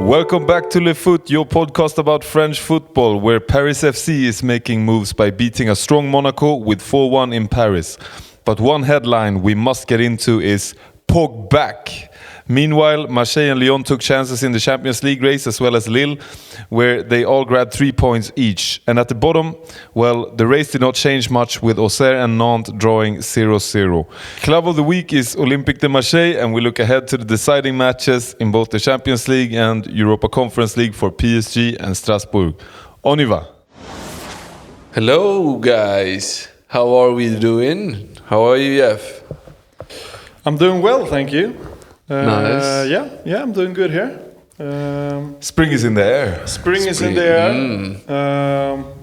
Welcome back to Le Foot, your podcast about French football, where Paris FC is making moves by beating a strong Monaco with 4-1 in Paris. But one headline we must get into is Pogba. Meanwhile, Marseille and Lyon took chances in the Champions League race, as well as Lille, where they all grabbed 3 points each. And at the bottom, well, the race did not change much, with Auxerre and Nantes drawing 0-0. Club of the week is Olympique de Marseille, and we look ahead to the deciding matches in both the Champions League and Europa Conference League for PSG and Strasbourg. On y va! Hello guys, how are we doing? How are you, Jeff? I'm doing well, thank you. Nice. Yeah, I'm doing good here. Spring is in the air. Spring is in the air,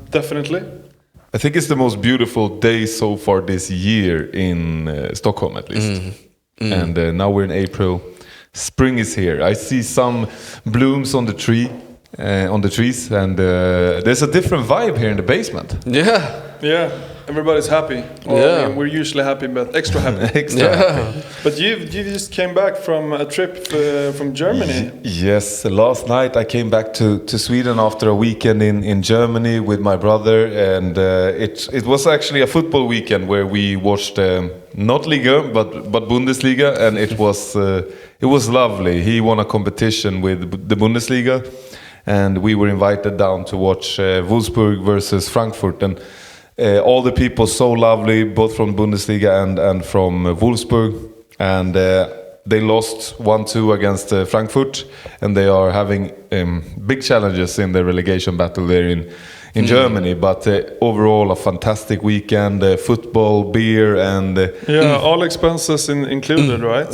definitely. I think it's the most beautiful day so far this year in Stockholm, at least. And now we're in April. Spring is here. I see some blooms on the trees, and there's a different vibe here in the basement. Yeah, everybody's happy. Well, I mean, we're usually happy, but extra happy. Happy. But you just came back from a trip from Germany. Yes, last night I came back to Sweden after a weekend in Germany with my brother, and it was actually a football weekend where we watched not Ligue but Bundesliga, and it was lovely. He won a competition with the Bundesliga, and we were invited down to watch Wolfsburg versus Frankfurt, and all the people so lovely, both from Bundesliga and from Wolfsburg, and they lost 1-2 against Frankfurt, and they are having big challenges in the relegation battle there in Germany. But overall, a fantastic weekend, football, beer, and all expenses included, right?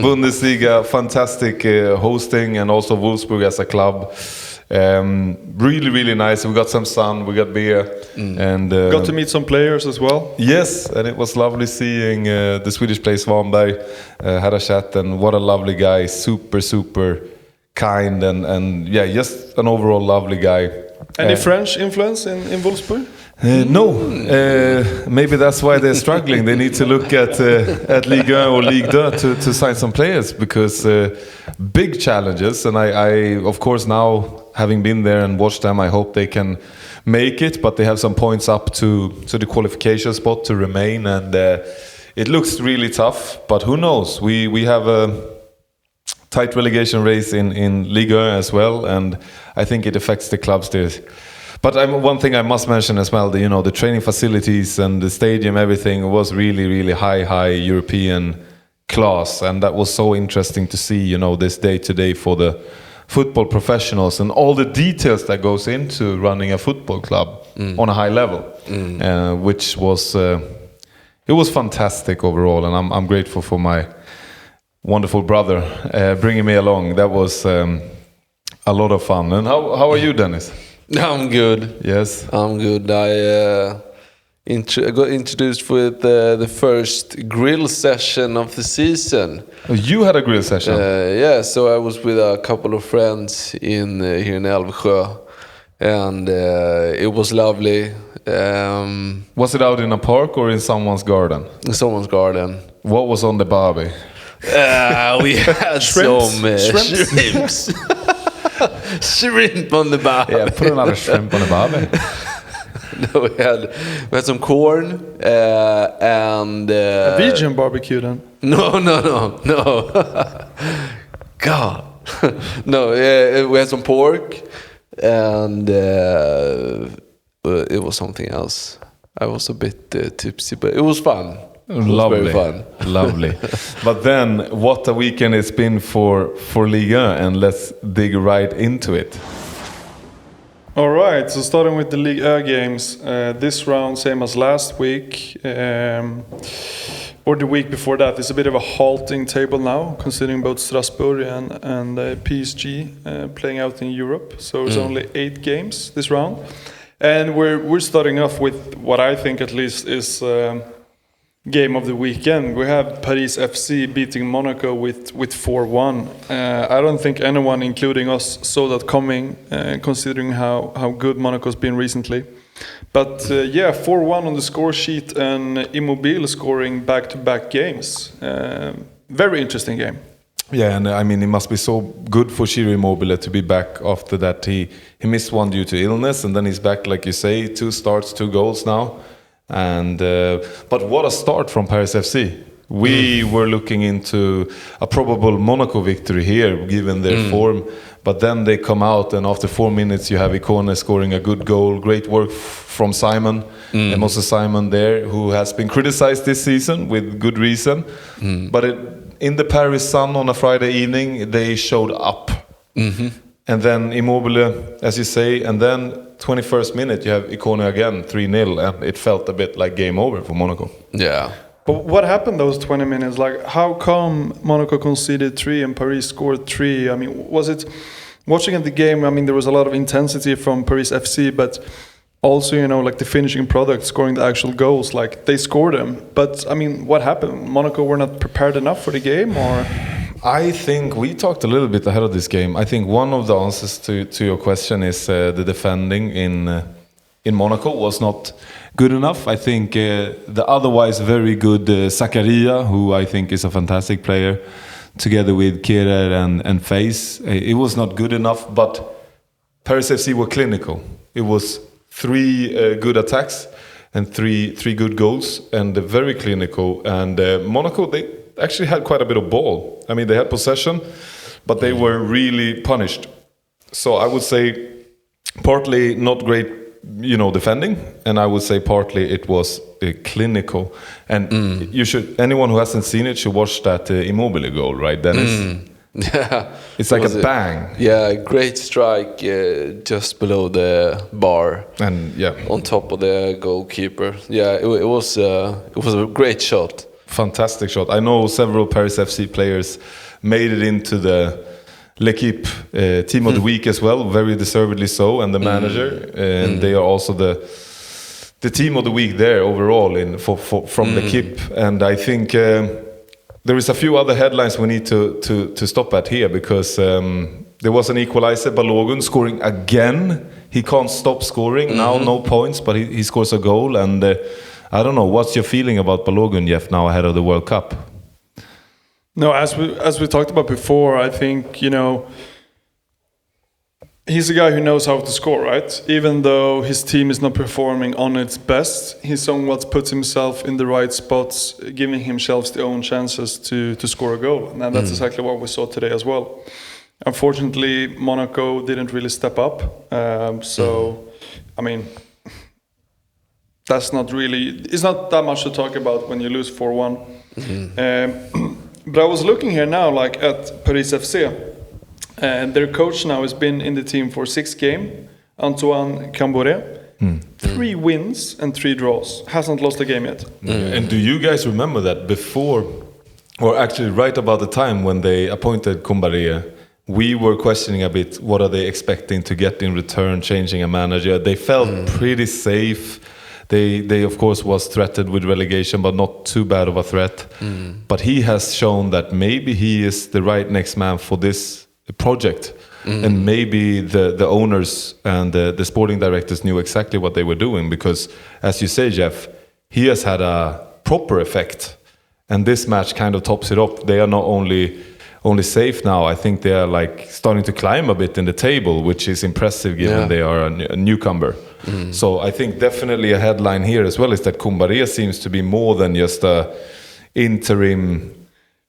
Bundesliga, fantastic hosting, and also Wolfsburg as a club. Really, really nice. We got some sun, we got beer, and got to meet some players as well. Yes, and it was lovely seeing the Swedish player Svanberg. Had a chat, and what a lovely guy, super kind, and just an overall lovely guy. Any French influence in Wolfsburg? No, maybe that's why they're struggling. They need to look at Ligue 1 or Ligue 2 to sign some players, because big challenges. And I, of course, now having been there and watched them, I hope they can make it. But they have some points up to the qualification spot to remain, and it looks really tough. But who knows? We have a tight relegation race in Ligue 1 as well, and I think it affects the clubs there. But one thing I must mention as well, the training facilities and the stadium, everything was really, really high European class, and that was so interesting to see, this day-to-day for the football professionals and all the details that goes into running a football club on a high level, which was it was fantastic overall, and I'm grateful for my wonderful brother bringing me along. That was a lot of fun. And how are you, Dennis? I'm good. Yes, I'm good. I got introduced with the first grill session of the season. Oh, you had a grill session? So I was with a couple of friends here in Älvsjö, and it was lovely. Was it out in a park or in someone's garden? In someone's garden. What was on the barbie? We had shrimps. Shrimp on the barbie. Yeah, put another shrimp on the barbie. No, we had some corn and a vegan barbecue then? No. God. No, we had some pork, and it was something else. I was a bit tipsy, but it was fun. Lovely, very fun. Lovely. But then, what a weekend it's been for Ligue 1, and let's dig right into it. All right, so starting with the Ligue 1 games, this round, same as last week, or the week before that, it's a bit of a halting table now, considering both Strasbourg and PSG playing out in Europe. So it's only 8 games this round, and we're starting off with what I think at least is game of the weekend. We have Paris FC beating Monaco with 4-1. I don't think anyone, including us, saw that coming, considering how good Monaco's been recently. But 4-1 on the score sheet, and Immobile scoring back-to-back games. Very interesting game. Yeah, and I mean, it must be so good for Ciro Immobile to be back after that. He missed one due to illness, and then he's back, like you say, 2 starts, 2 goals now. And but what a start from Paris FC. We were looking into a probable Monaco victory here, given their form. But then they come out, and after 4 minutes, you have Ikone scoring a good goal. Great work from Simon, Moses Simon there, who has been criticized this season with good reason. But in the Paris sun on a Friday evening, they showed up. And then Immobile, as you say, and then 21st minute, you have Ikone again, 3-0, and it felt a bit like game over for Monaco. Yeah. But what happened those 20 minutes? Like, how come Monaco conceded 3 and Paris scored 3? I mean, was it watching at the game? I mean, there was a lot of intensity from Paris FC, but also, you know, like the finishing product, scoring the actual goals, like they scored them. But I mean, what happened? Monaco were not prepared enough for the game, or? I think we talked a little bit ahead of this game. I think one of the answers to your question is the defending in Monaco was not good enough. I think the otherwise very good Zakaria, who I think is a fantastic player, together with Kehrer and Face, it was not good enough. But Paris FC were clinical. It was 3 good attacks and three good goals, and very clinical. And Monaco, they actually had quite a bit of ball. I mean, they had possession, but they were really punished. So I would say partly not great, you know, defending, and I would say partly it was clinical. And you should, anyone who hasn't seen it should watch that Immobile goal, right, Dennis? Yeah. It's like a bang. Yeah, great strike just below the bar. And yeah, on top of the goalkeeper. Yeah, it was a great shot. Fantastic shot. I know several Paris FC players made it into the L'Equipe team of the week as well, very deservedly so, and the manager, and they are also the team of the week there overall from L'Equipe. And I think there is a few other headlines we need to stop at here, because there was an equalizer, Balogun scoring again. He can't stop scoring now, no points, but he scores a goal. And I don't know, what's your feeling about Balogun, Jeff, now ahead of the World Cup? No, as we talked about before, I think, you know, he's a guy who knows how to score, right? Even though his team is not performing on its best, he somewhat puts himself in the right spots, giving himself the own chances to score a goal. And that's exactly what we saw today as well. Unfortunately, Monaco didn't really step up. So, I mean, it's not that much to talk about when you lose 4-1. But I was looking here now, like at Paris FC, and their coach now has been in the team for 6 games, Antoine Kombouaré. 3 wins and 3 draws. Hasn't lost a game yet. And do you guys remember that before, or actually right about the time when they appointed Kombouaré, we were questioning a bit, what are they expecting to get in return, changing a manager? They felt pretty safe. They of course was threatened with relegation, but not too bad of a threat. But he has shown that maybe he is the right next man for this project. And maybe the owners and the sporting directors knew exactly what they were doing, because, as you say, Jeff, he has had a proper effect. And this match kind of tops it up. They are not only safe now, I think they are like starting to climb a bit in the table, which is impressive given they are a newcomer. So I think definitely a headline here as well is that Kombouaré seems to be more than just a interim.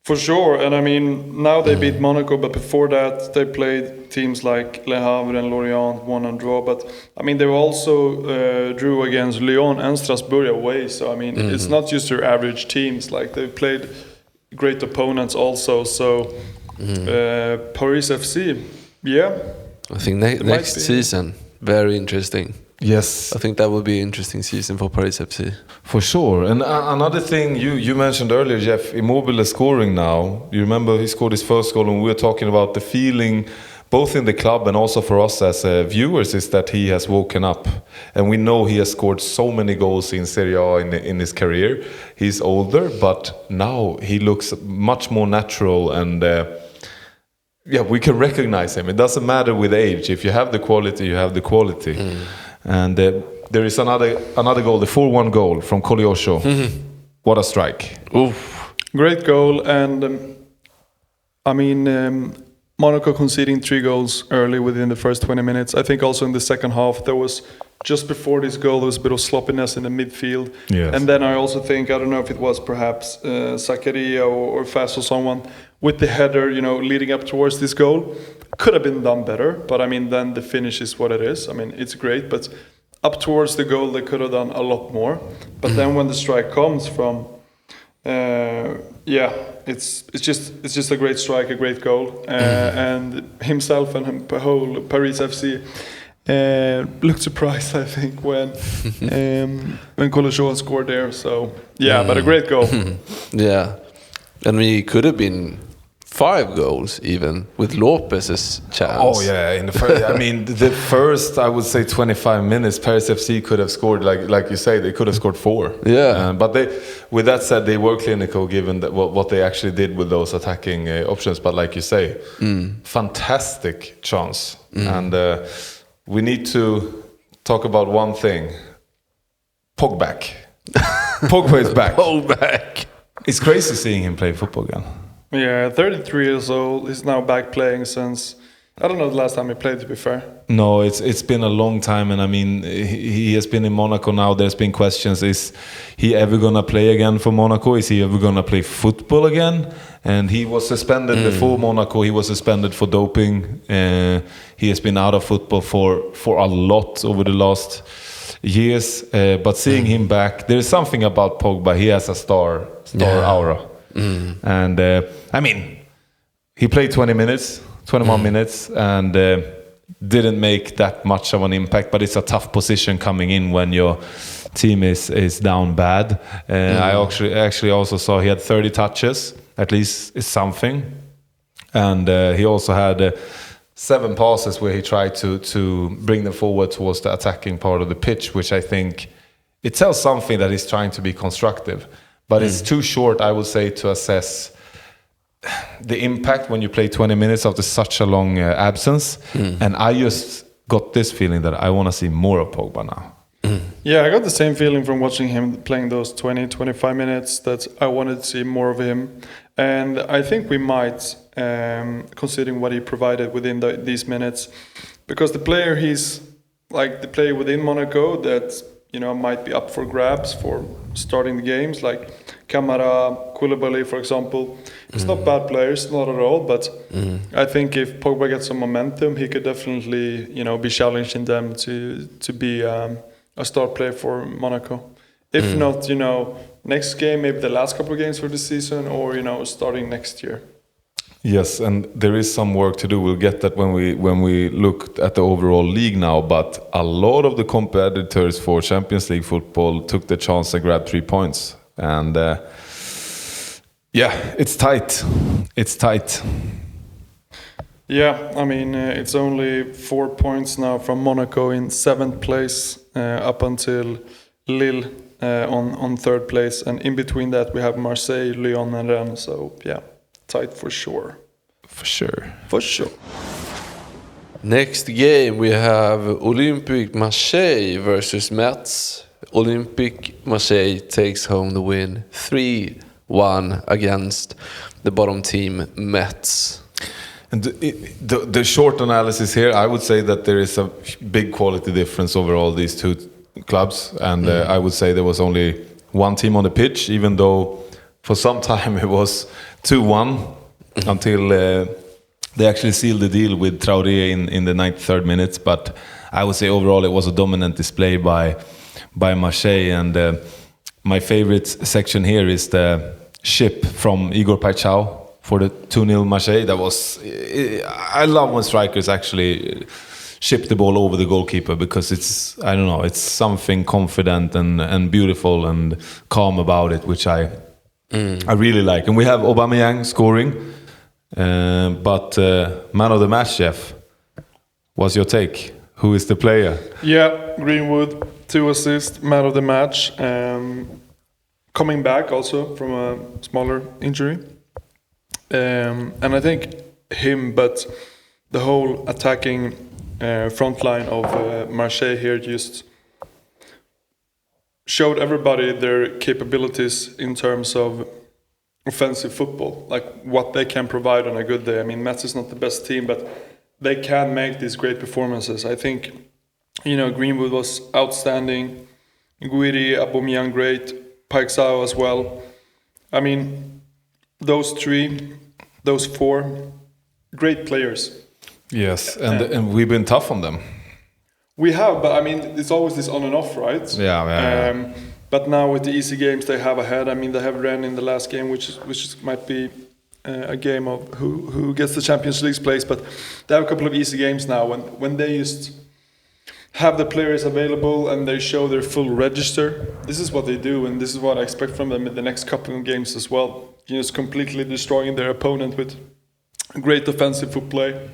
For sure, and I mean, now they beat Monaco, but before that they played teams like Le Havre and Lorient, won and draw. But I mean, they also drew against Lyon and Strasbourg away. So I mean, it's not just your average teams. Like, they played great opponents also. So Paris FC, yeah. I think next season, very interesting. Yes, I think that will be an interesting season for Paris FC. For sure. And another thing you mentioned earlier, Jeff, Immobile scoring now. You remember he scored his first goal, and we were talking about the feeling, both in the club and also for us as viewers, is that he has woken up. And we know he has scored so many goals in Serie A in his career. He's older, but now he looks much more natural, and we can recognize him. It doesn't matter with age. If you have the quality, you have the quality. And there is another goal, the 4-1 goal from Koleosho. What a strike. Oof. Great goal. And I mean, Monaco conceding 3 goals early within the first 20 minutes. I think also in the second half, there was just before this goal, there was a bit of sloppiness in the midfield. Yes. And then I also think, I don't know if it was perhaps Zakaria or Fass or someone with the header, leading up towards this goal. Could have been done better, but I mean, then the finish is what it is. I mean, it's great, but up towards the goal, they could have done a lot more. But then when the strike comes from, it's just a great strike, a great goal, and himself and the whole Paris FC looked surprised, I think, when Colochon scored there. So but a great goal. Yeah, and we could have been 5 goals even with Lopez's chance. Oh yeah, in the first, I mean, the first, I would say 25 minutes, Paris FC could have scored, like you say, they could have scored 4. Yeah, but with that said, they were clinical given that what they actually did with those attacking options. But like you say, fantastic chance, and we need to talk about one thing: Pogba. Pogba is back. Pogba. It's crazy seeing him play football again. Yeah, 33 years old. He's now back playing since, I don't know the last time he played, to be fair. No, it's been a long time, and I mean, he has been in Monaco now. There's been questions: is he ever gonna play again for Monaco? Is he ever gonna play football again? And he was suspended before Monaco. He was suspended for doping. He has been out of football for a lot over the last years. But seeing him back, there is something about Pogba. He has a star aura. And I mean, he played 21 minutes, and didn't make that much of an impact. But it's a tough position coming in when your team is down bad. I actually also saw he had 30 touches. At least is something. And he also had 7 passes where he tried to bring them forward towards the attacking part of the pitch, which I think it tells something that he's trying to be constructive. But it's too short, I would say, to assess the impact when you play 20 minutes after such a long absence. And I just got this feeling that I want to see more of Pogba now. Yeah, I got the same feeling from watching him playing those 20-25 minutes that I wanted to see more of him. And I think we might, considering what he provided within these minutes, because the player he's like the player within Monaco that might be up for grabs for starting the games, like Kamara, Koulibaly, for example. It's not bad players, not at all, but I think if Pogba gets some momentum, he could definitely, be challenging them to be a star player for Monaco. If not, next game, maybe the last couple of games for the season, or starting next year. Yes, and there is some work to do. We'll get that when we look at the overall league now. But a lot of the competitors for Champions League football took the chance and grabbed 3 points. And it's tight. It's tight. Yeah, I mean, it's only 4 points now from Monaco in 7th place up until Lille on 3rd place. And in between that, we have Marseille, Lyon and Rennes. So, yeah. Tight for sure. For sure. Next game we have Olympique Marseille versus Metz. Olympique Marseille takes home the win 3-1 against the bottom team Metz. And the short analysis here, I would say that there is a big quality difference over all these 2 clubs, and I would say there was only one team on the pitch, even though for some time it was 2-1 until they actually sealed the deal with Traoré in the 93rd minute. But I would say overall it was a dominant display by Marseille. And my favorite section here is the ship from Igor Paixão for the 2-0 Marseille. I love when strikers actually ship the ball over the goalkeeper, because it's something confident and beautiful and calm about it, which I really like. And we have Aubameyang scoring, but man of the match, Jeff, what's your take? Who is the player? Yeah, Greenwood, 2 assists, man of the match. Coming back also from a smaller injury. And I think him, but the whole attacking front line of Marseille here just showed everybody their capabilities in terms of offensive football, like what they can provide on a good day. I mean, Metz is not the best team, but they can make these great performances. I think, Greenwood was outstanding, Guiri, Aubameyang great, Paixão as well. I mean, those four, great players. Yes, and we've been tough on them. We have, but I mean, it's always this on and off, right? Yeah. But now with the easy games they have ahead, I mean, they have Rennes in the last game, which might be a game of who gets the Champions League place. But they have a couple of easy games now. When they just have the players available and they show their full register, this is what they do, and this is what I expect from them in the next couple of games as well. Just completely destroying their opponent with great offensive footplay.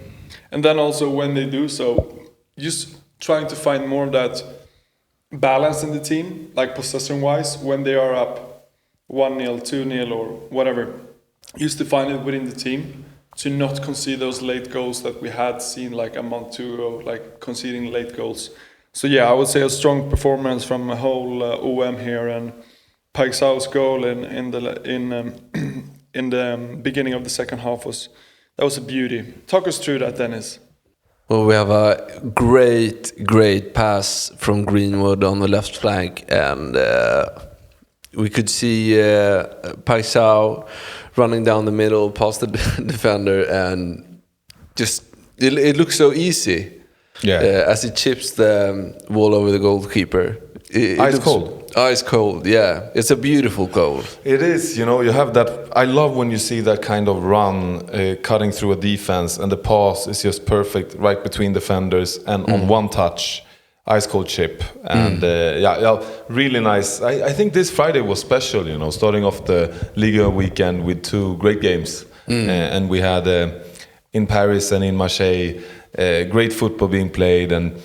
And then also when they do so, just trying to find more of that balance in the team, like possession-wise, when they are up 1-0, 2-0 or whatever. Used to find it within the team to not concede those late goals that we had seen like a month, 2 ago, like conceding late goals. So yeah, I would say a strong performance from a whole OM here, and Paixão's goal in the beginning of the second half was a beauty. Talk us through that, Dennis. Well, we have a great pass from Greenwood on the left flank, and we could see Paixão running down the middle past the defender, and just it looks so easy. Yeah. As he chips the ball over the goalkeeper. Ice cold. Ice cold, yeah. It's a beautiful goal. It is, you have that. I love when you see that kind of run cutting through a defense, and the pass is just perfect right between defenders, and on one touch, ice cold chip. And really nice. I think this Friday was special, starting off the Ligue weekend with 2 great games. And we had in Paris and in Marseille great football being played, and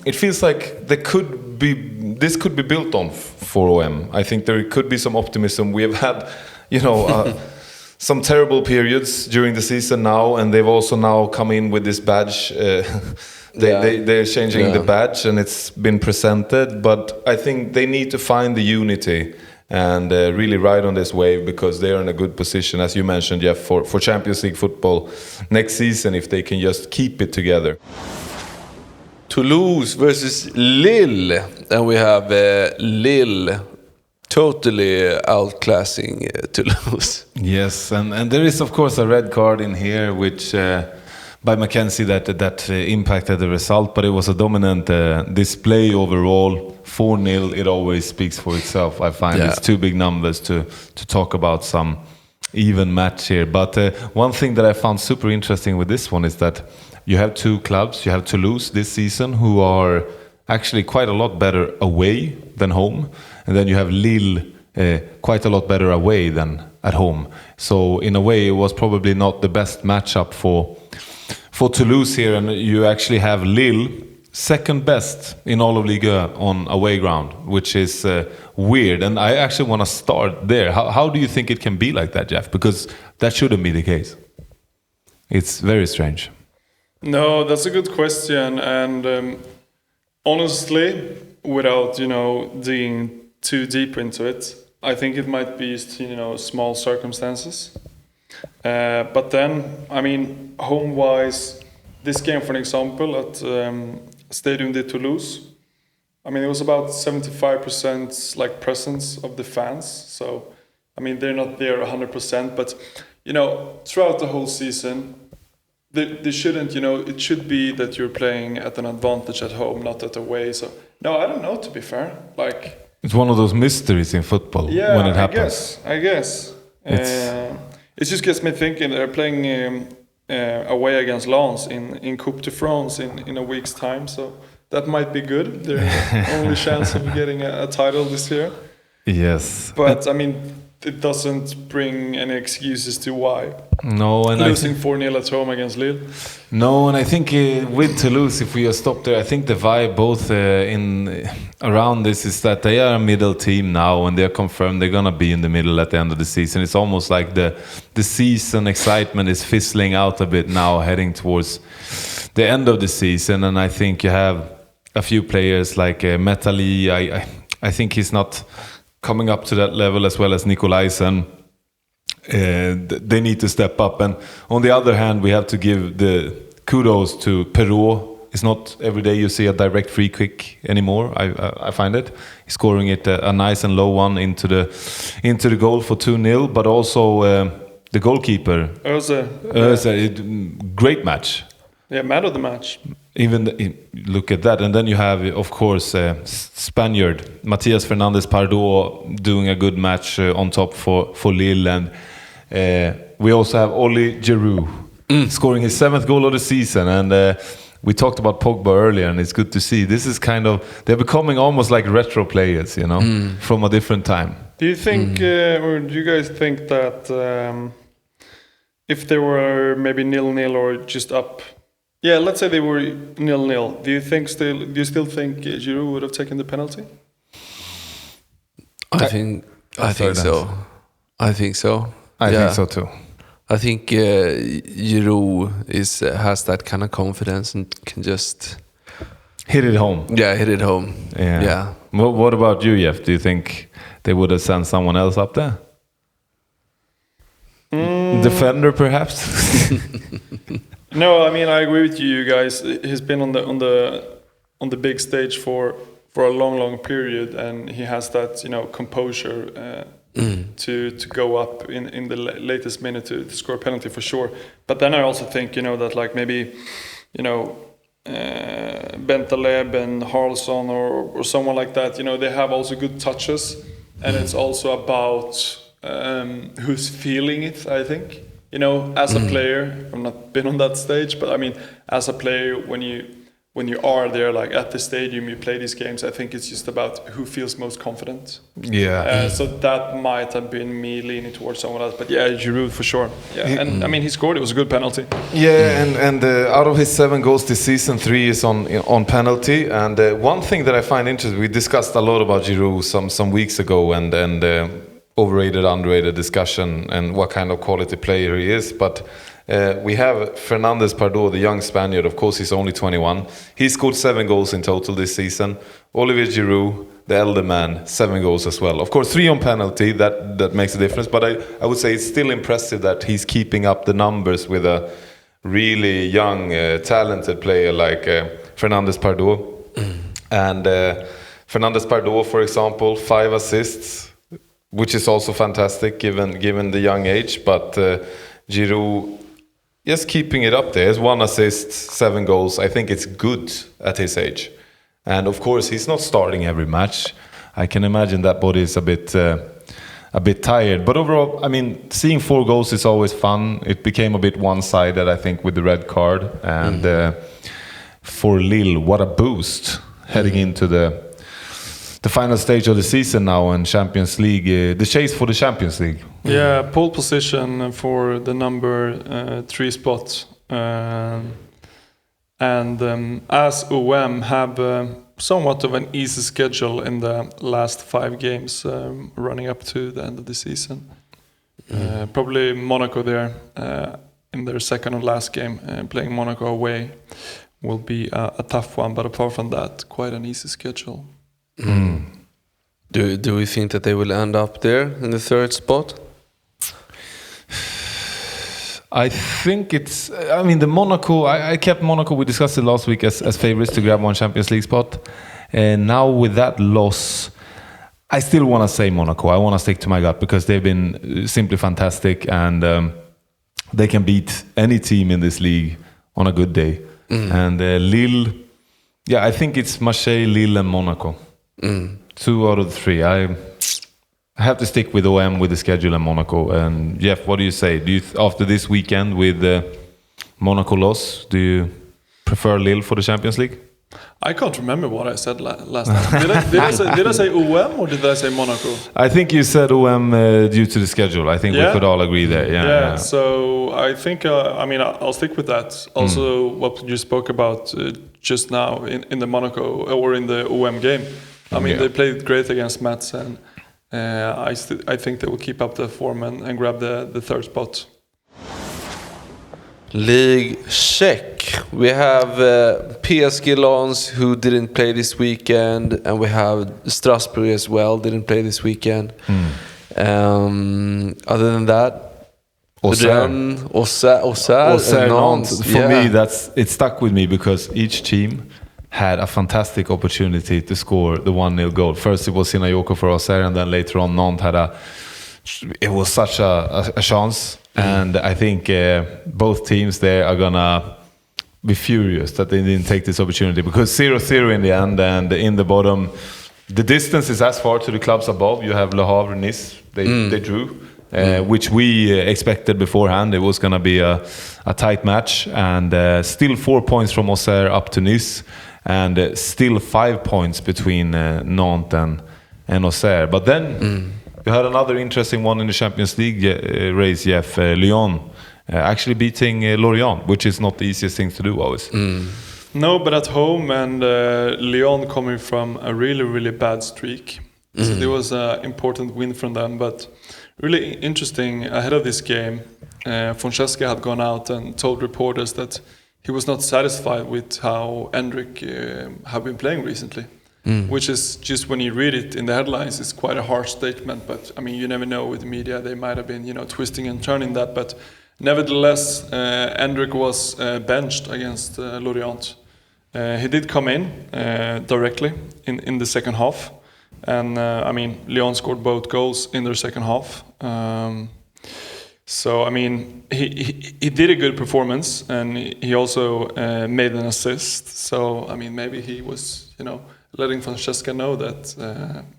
it feels like this could be built on for OM. I think there could be some optimism. We have had, some terrible periods during the season now, and they've also now come in with this badge. They're changing the badge, and it's been presented. But I think they need to find the unity and really ride on this wave, because they're in a good position, as you mentioned, Jeff, for Champions League football next season if they can just keep it together. Toulouse versus Lille, and we have Lille totally outclassing Toulouse. Yes, and there is of course a red card in here, which by Mackenzie that impacted the result, but it was a dominant display overall. 4-0, it always speaks for itself. I find it's 2 big numbers to talk about some even match here. But one thing that I found super interesting with this one is that you have 2 clubs. You have Toulouse this season, who are actually quite a lot better away than home. And then you have Lille, quite a lot better away than at home. So in a way, it was probably not the best matchup for Toulouse here. And you actually have Lille, second best in all of Ligue on away ground, which is weird. And I actually want to start there. How do you think it can be like that, Jeff? Because that shouldn't be the case. It's very strange. No, that's a good question, and honestly, without digging too deep into it, I think it might be small circumstances. But then, I mean, home-wise, this game, for example, at Stadium de Toulouse, I mean, it was about 75% like presence of the fans. So, I mean, they're not there 100%, but throughout the whole season, they shouldn't, it should be that you're playing at an advantage at home, not at away. So, no, I don't know, to be fair. Like, it's one of those mysteries in football when it happens. I guess. It just gets me thinking, they're playing away against Lens in Coupe de France in a week's time. So that might be good. Their only chance of getting a title this year. Yes. But, I mean, it doesn't bring any excuses to why. No, and losing 4-0 at home against Lille. No, and I think with Toulouse, if we just stop there, I think the vibe both around this is that they are a middle team now, and they're confirmed they're gonna be in the middle at the end of the season. It's almost like the season excitement is fizzling out a bit now, heading towards the end of the season. And I think you have a few players like Metali. I think he's not coming up to that level, as well as Nicolaisen. they need to step up. And on the other hand, we have to give the kudos to Perrault. It's not every day you see a direct free kick anymore. I find it. He's scoring it a nice and low one into the goal for 2-0. But also the goalkeeper, great match. Yeah, man of the match. Look at that, and then you have, of course, Spaniard Matías Fernández Pardo doing a good match on top for Lille, and we also have Oli Giroud scoring his 7th goal of the season, and we talked about Pogba earlier, and it's good to see. This is they're becoming almost like retro players, from a different time. Do you think, or do you guys think that if they were maybe 0-0 or just up? Yeah, let's say they were 0-0. Do you still think Giroud would have taken the penalty? I think so. I think so. I think so too. I think Giroud has that kind of confidence and can just hit it home. Yeah, hit it home. Yeah. What about you, Jeff? Do you think they would have sent someone else up there? Defender, perhaps. No, I mean, I agree with you guys. He's been on the big stage for a long period, and he has that composure to go up in the latest minute to score a penalty for sure. But then I also think that like maybe Bentaleb and Haralson or someone like that, they have also good touches, and it's also about who's feeling it, I think. As a player, I've not been on that stage, but I mean, as a player, when you are there, like at the stadium, you play these games, I think it's just about who feels most confident. Yeah. So that might have been me leaning towards someone else, but yeah, Giroud for sure. Yeah, and I mean, he scored. It was a good penalty. Yeah, and out of his 7 goals this season, 3 is on penalty. And one thing that I find interesting, we discussed a lot about Giroud some weeks ago, and overrated, underrated discussion and what kind of quality player he is. But we have Fernández Pardo, the young Spaniard. Of course, he's only 21. He scored 7 goals in total this season. Olivier Giroud, the elder man, 7 goals as well. Of course, 3 on penalty, that makes a difference. But I would say it's still impressive that he's keeping up the numbers with a really young, talented player like Fernández Pardo. And Fernández Pardo, for example, 5 assists, which is also fantastic given the young age. But Giroud, just keeping it up there. He has 1 assist, 7 goals. I think it's good at his age. And of course, he's not starting every match. I can imagine that body is a bit tired. But overall, I mean, seeing 4 goals is always fun. It became a bit one-sided, I think, with the red card. And for Lille, what a boost heading into the final stage of the season now in Champions League, the chase for the Champions League. Yeah, pole position for the number 3 spot. And as OM have somewhat of an easy schedule in the last 5 games running up to the end of the season. Probably Monaco there in their second and last game, playing Monaco away will be a tough one. But apart from that, quite an easy schedule. Do we think that they will end up there in the 3rd spot? I think it's. I mean, the Monaco. I kept Monaco. We discussed it last week as favorites to grab 1 Champions League spot. And now with that loss, I still want to say Monaco. I want to stick to my gut because they've been simply fantastic, and they can beat any team in this league on a good day. And Lille. Yeah, I think it's Marseille, Lille, and Monaco. 2 out of the 3. I have to stick with OM with the schedule and Monaco. And Jeff, what do you say? Do you after this weekend with the Monaco loss, do you prefer Lille for the Champions League? I can't remember what I said last time. Did I say OM or did I say Monaco? I think you said OM due to the schedule. I think we could all agree there. Yeah. So I think I'll stick with that. Also, what you spoke about just now in the Monaco or in the OM game. I mean, they played great against Metz, and I think they will keep up the form and grab the 3rd spot. Ligue check. We have PSG Lens, who didn't play this weekend, and we have Strasbourg as well, didn't play this weekend. Other than that, Rennes, Auxerre, and Nantes. For me, it stuck with me because each team had a fantastic opportunity to score the 1-0 goal. First it was Sinayoko for Auxerre, and then later on Nantes had it was such a chance. And I think both teams there are gonna be furious that they didn't take this opportunity, because 0-0 in the end, and in the bottom, the distance is as far to the clubs above. You have Le Havre, Nice, they drew, which we expected beforehand. It was going to be a tight match, and still 4 points from Auxerre up to Nice, and still 5 points between Nantes and Auxerre. But then you had another interesting one in the Champions League race, Jeff, Lyon. Actually beating Lorient, which is not the easiest thing to do always. No, but at home, and Lyon coming from a really, really bad streak. So there was an important win from them. But really interesting, ahead of this game, Fonseca had gone out and told reporters that he was not satisfied with how Endrick have been playing recently. Which is, just when you read it in the headlines, it's quite a harsh statement. But I mean, you never know with the media. They might have been, twisting and turning that. But nevertheless, Endrick was benched against Lorient. He did come in directly in the second half, and I mean, Lyon scored both goals in their second half. So I mean, he did a good performance, and he also made an assist. So I mean, maybe he was letting Francesca know that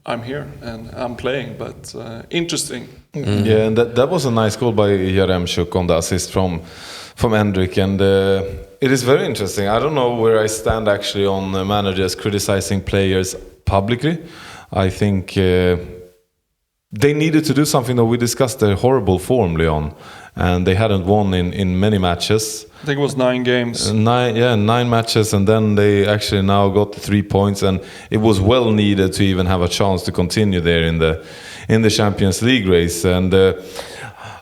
I'm here and I'm playing. But interesting. Yeah, and that was a nice goal by Yaremchuk on the assist from Endrick, and it is very interesting. I don't know where I stand actually on managers criticizing players publicly. I think they needed to do something, though. We discussed their horrible form, Lyon, and they hadn't won in many matches. I think it was 9 games. 9 matches, and then they actually now got the 3 points, and it was well needed to even have a chance to continue there in the Champions League race. And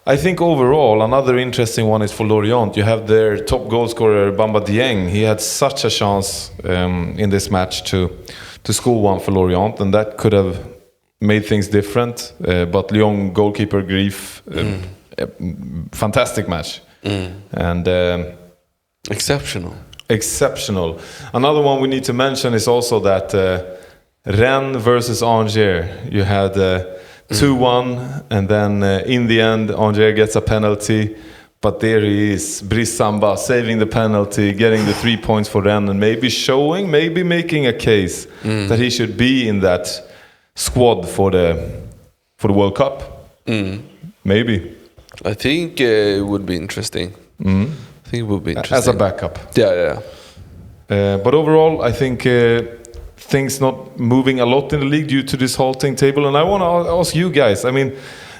I think overall, another interesting one is for Lorient. You have their top goal scorer, Bamba Dieng. He had such a chance in this match to score one for Lorient, and that could have made things different. But Lyon goalkeeper Grief, fantastic match. And exceptional. Another one we need to mention is also that Rennes versus Angers. You had 2-1, and then in the end Angers gets a penalty, but there he is, Brice Samba saving the penalty, getting the 3 points for Rennes, and maybe making a case that he should be in that squad for the World Cup. Maybe. I think it would be interesting. I think it would be interesting as a backup. Yeah. But overall, I think things not moving a lot in the league due to this halting table. And I want to ask you guys. I mean,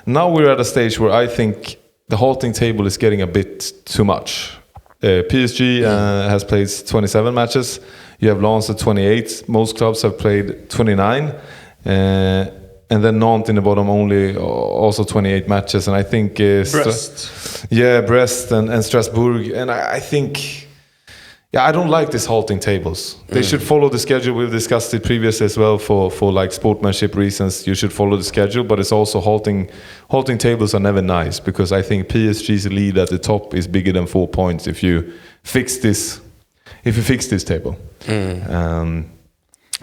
now we're at a stage where I think the halting table is getting a bit too much. PSG has played 27 matches. You have Lens at 28. Most clubs have played 29. And then Nantes in the bottom only also 28 matches. And I think Brest and Strasbourg. And I think, I don't like these halting tables. They should follow the schedule. We've discussed it previously as well for like sportsmanship reasons. You should follow the schedule, but it's also halting tables are never nice, because I think PSG's lead at the top is bigger than 4 points if you fix this table.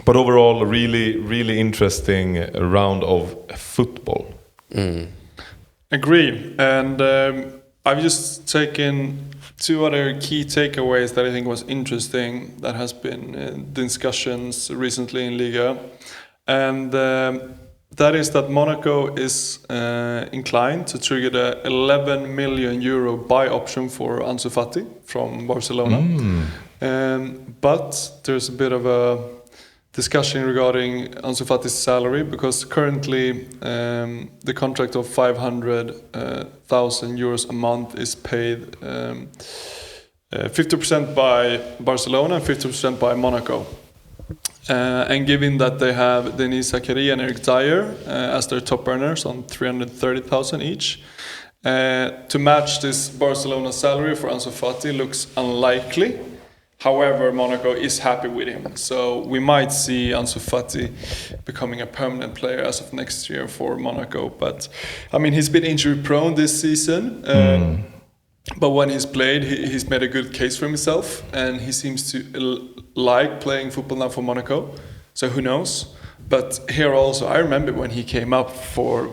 But overall, a really, really interesting round of football. Agree. And I've just taken 2 other key takeaways that I think was interesting that has been discussions recently in Ligue. And that is that Monaco is inclined to trigger the 11 million euro buy option for Ansu Fati from Barcelona. But there's a bit of a discussion regarding Ansu Fati's salary, because currently the contract of 500,000 euros a month is paid 50% by Barcelona and 50% by Monaco. And given that they have Denis Zakaria and Eric Dyer as their top earners on 330,000 each, to match this Barcelona salary for Ansu Fati looks unlikely. However, Monaco is happy with him, so we might see Ansu Fati becoming a permanent player as of next year for Monaco. But I mean, he's been injury prone this season. But when he's played, he's made a good case for himself, and he seems to like playing football now for Monaco. So who knows? But here also, I remember when he came up for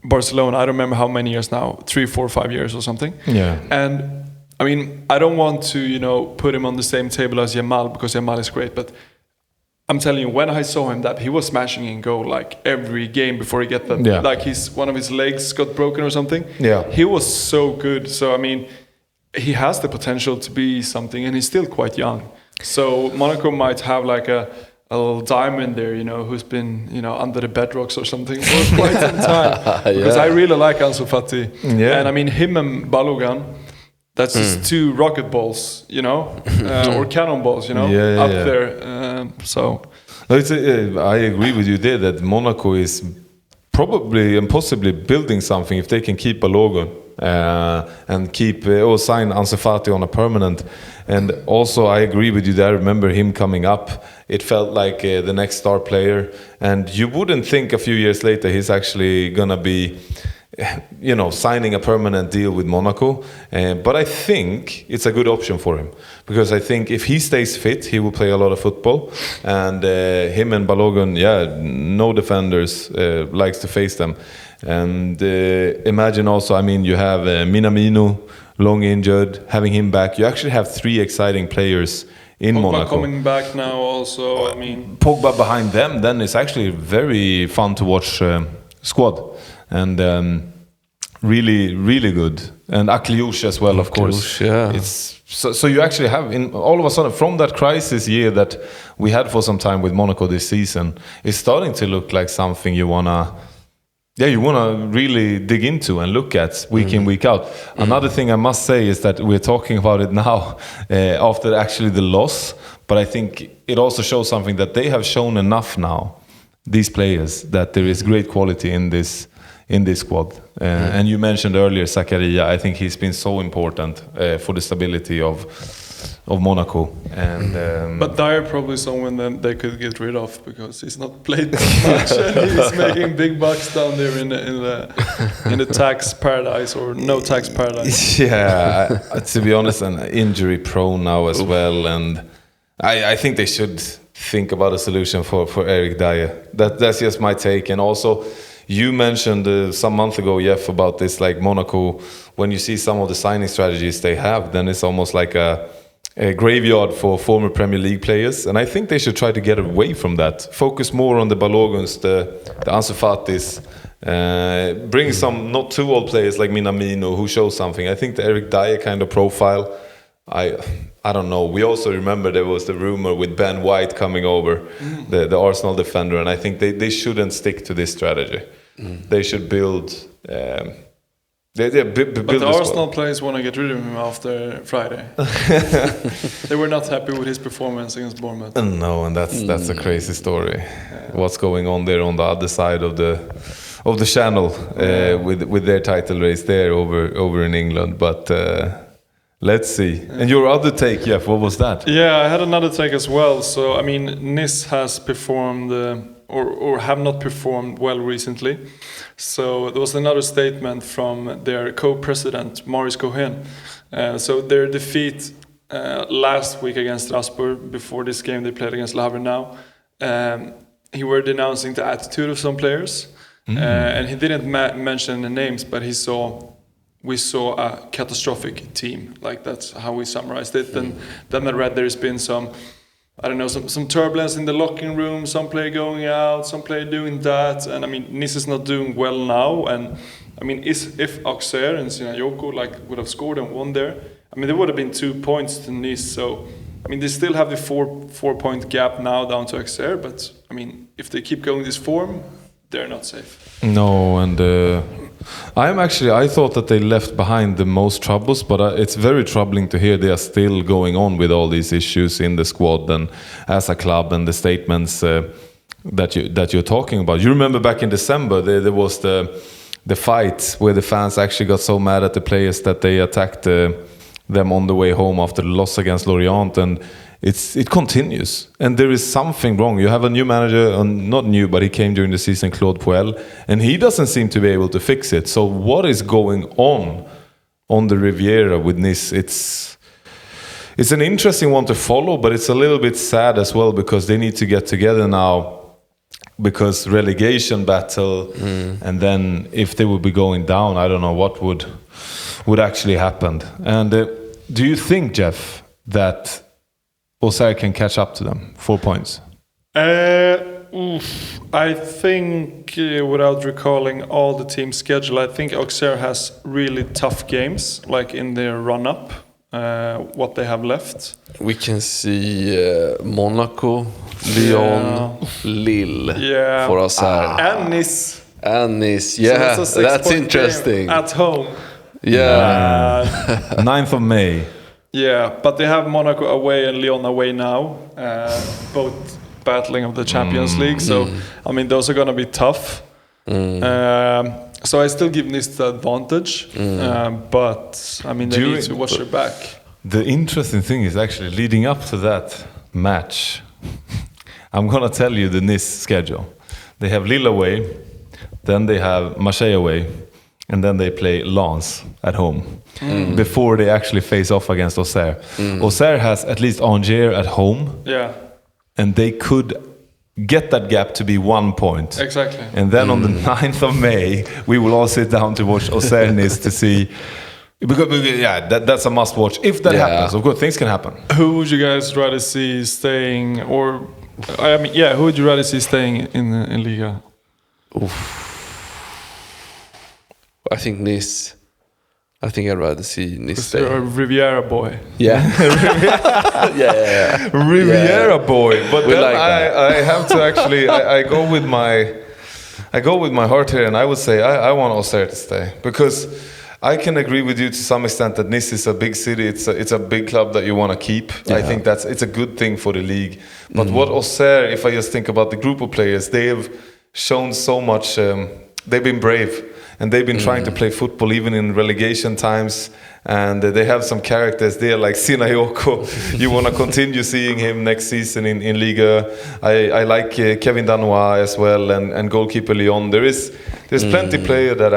Barcelona. I don't remember how many years now, 3, 4, 5 years or something. Yeah. And I mean, I don't want to put him on the same table as Yamal, because Yamal is great, but I'm telling you, when I saw him, that he was smashing in goal like every game before he get that. Yeah. Like one of his legs got broken or something. Yeah. He was so good. So I mean, he has the potential to be something, and he's still quite young. So Monaco might have like a little diamond there, who's been under the bedrocks or something for quite some time. Because I really like Ansu Fati. Yeah. And I mean, him and Balogun, that's just 2 rocket balls, or cannonballs, there. So I agree with you there that Monaco is probably and possibly building something if they can keep Balogun and keep or sign Ansu Fati on a permanent. And also, I agree with you there. I remember him coming up. It felt like the next star player, and you wouldn't think a few years later he's actually gonna be signing a permanent deal with Monaco. But I think it's a good option for him, because I think if he stays fit, he will play a lot of football. And him and Balogun, no defenders likes to face them. And imagine also, I mean, you have Minamino, long injured, having him back. You actually have 3 exciting players in Pogba Monaco. coming back now also, I mean. Pogba behind them, then it's actually very fun to watch squad. And really, really good. And Akliouche as well, of course. Yeah. It's so you actually have, all of a sudden, from that crisis year that we had for some time with Monaco this season, it's starting to look like something you wanna really dig into and look at week in, week out. Another thing I must say is that we're talking about it now after actually the loss, but I think it also shows something that they have shown enough now, these players, that there is great quality in this squad. And you mentioned earlier Zakaria. I think he's been so important for the stability of Monaco. And but Dyer probably someone that they could get rid of, because he's not played that much and he's making big bucks down there in the tax paradise, or no tax paradise. Yeah, to be honest, and injury prone now as well. And I think they should think about a solution for Eric Dyer. That's just my take. And also, you mentioned some month ago, Jeff, about this, like Monaco, when you see some of the signing strategies they have, then it's almost like a graveyard for former Premier League players. And I think they should try to get away from that. Focus more on the Baloguns, the Ansu Fatis, bring some not too old players like Minamino who show something. I think the Eric Dyer kind of profile, I don't know. We also remember there was the rumor with Ben White coming over, the Arsenal defender, and I think they shouldn't stick to this strategy. They should build. But the Arsenal players want to get rid of him after Friday. They were not happy with his performance against Bournemouth. No, and that's a crazy story. What's going on there on the other side of the channel with their title race there over in England, but. Let's see. And your other take, Jeff, what was that? Yeah, I had another take as well. So, I mean, Nice has performed or have not performed well recently. So there was another statement from their co-president, Maurice Cohen. So their defeat last week against Strasbourg, before this game they played against Le Havre now, he were denouncing the attitude of some players. And he didn't mention the names, but we saw a catastrophic team. Like, that's how we summarized it. And then I read there's been some turbulence in the locker room, some player going out, some player doing that. And I mean, Nice is not doing well now. And I mean, if Auxerre and Sinayoko would have scored and won there, I mean, there would have been 2 points to Nice. So, I mean, they still have the four-point gap now down to Auxerre. But I mean, if they keep going this form, they're not safe. No, and I thought that they left behind the most troubles, but it's very troubling to hear they are still going on with all these issues in the squad and as a club, and the statements that you're talking about. You remember back in December there was the fight where the fans actually got so mad at the players that they attacked them on the way home after the loss against Lorient, and it continues. And there is something wrong. You have a new manager, not new, but he came during the season, Claude Puel, and he doesn't seem to be able to fix it. So what is going on the Riviera with Nice? It's an interesting one to follow, but it's a little bit sad as well, because they need to get together now, because relegation battle, and then if they would be going down, I don't know what would actually happen. And do you think, Jeff, that Auxerre can catch up to them? 4 points. I think, without recalling all the team's schedule, I think Auxerre has really tough games, like in their run-up, what they have left. We can see Monaco, Lyon, Lille for Auxerre. And Nice. And Nice, yeah, so that's interesting. At home. Yeah. 9th of May. Yeah, but they have Monaco away and Lyon away now, both battling of the Champions League. So, I mean, those are going to be tough. So I still give Nice the advantage, but I mean, they need to watch their back. The interesting thing is actually leading up to that match, I'm going to tell you the Nice schedule. They have Lille away, then they have Marseille away, and then they play Lens at home before they actually face off against Auxerre. Auxerre has at least Angers at home, and they could get that gap to be 1 point. Exactly. And then on the 9th of May, we will all sit down to watch Auxerre Nice to see. Because that's a must watch. If that happens, of course, things can happen. Who would you guys rather see staying, or I mean, who would you rather see staying in Liga? I think Nice. I think I'd rather see Nice stay. You're a Riviera boy. Yeah. Riviera boy. But we then like I have to actually I go with my heart here, and I would say I want Auxerre to stay, because I can agree with you to some extent that Nice is a big city. It's a big club that you want to keep. I think it's a good thing for the league. But what Auxerre, if I just think about the group of players, they have shown so much. They've been brave, and they've been trying to play football even in relegation times. And they have some characters there, like Sinayoko. You want to continue seeing him next season in Liga. I like Kevin Danois as well, and goalkeeper Lyon. There's plenty player that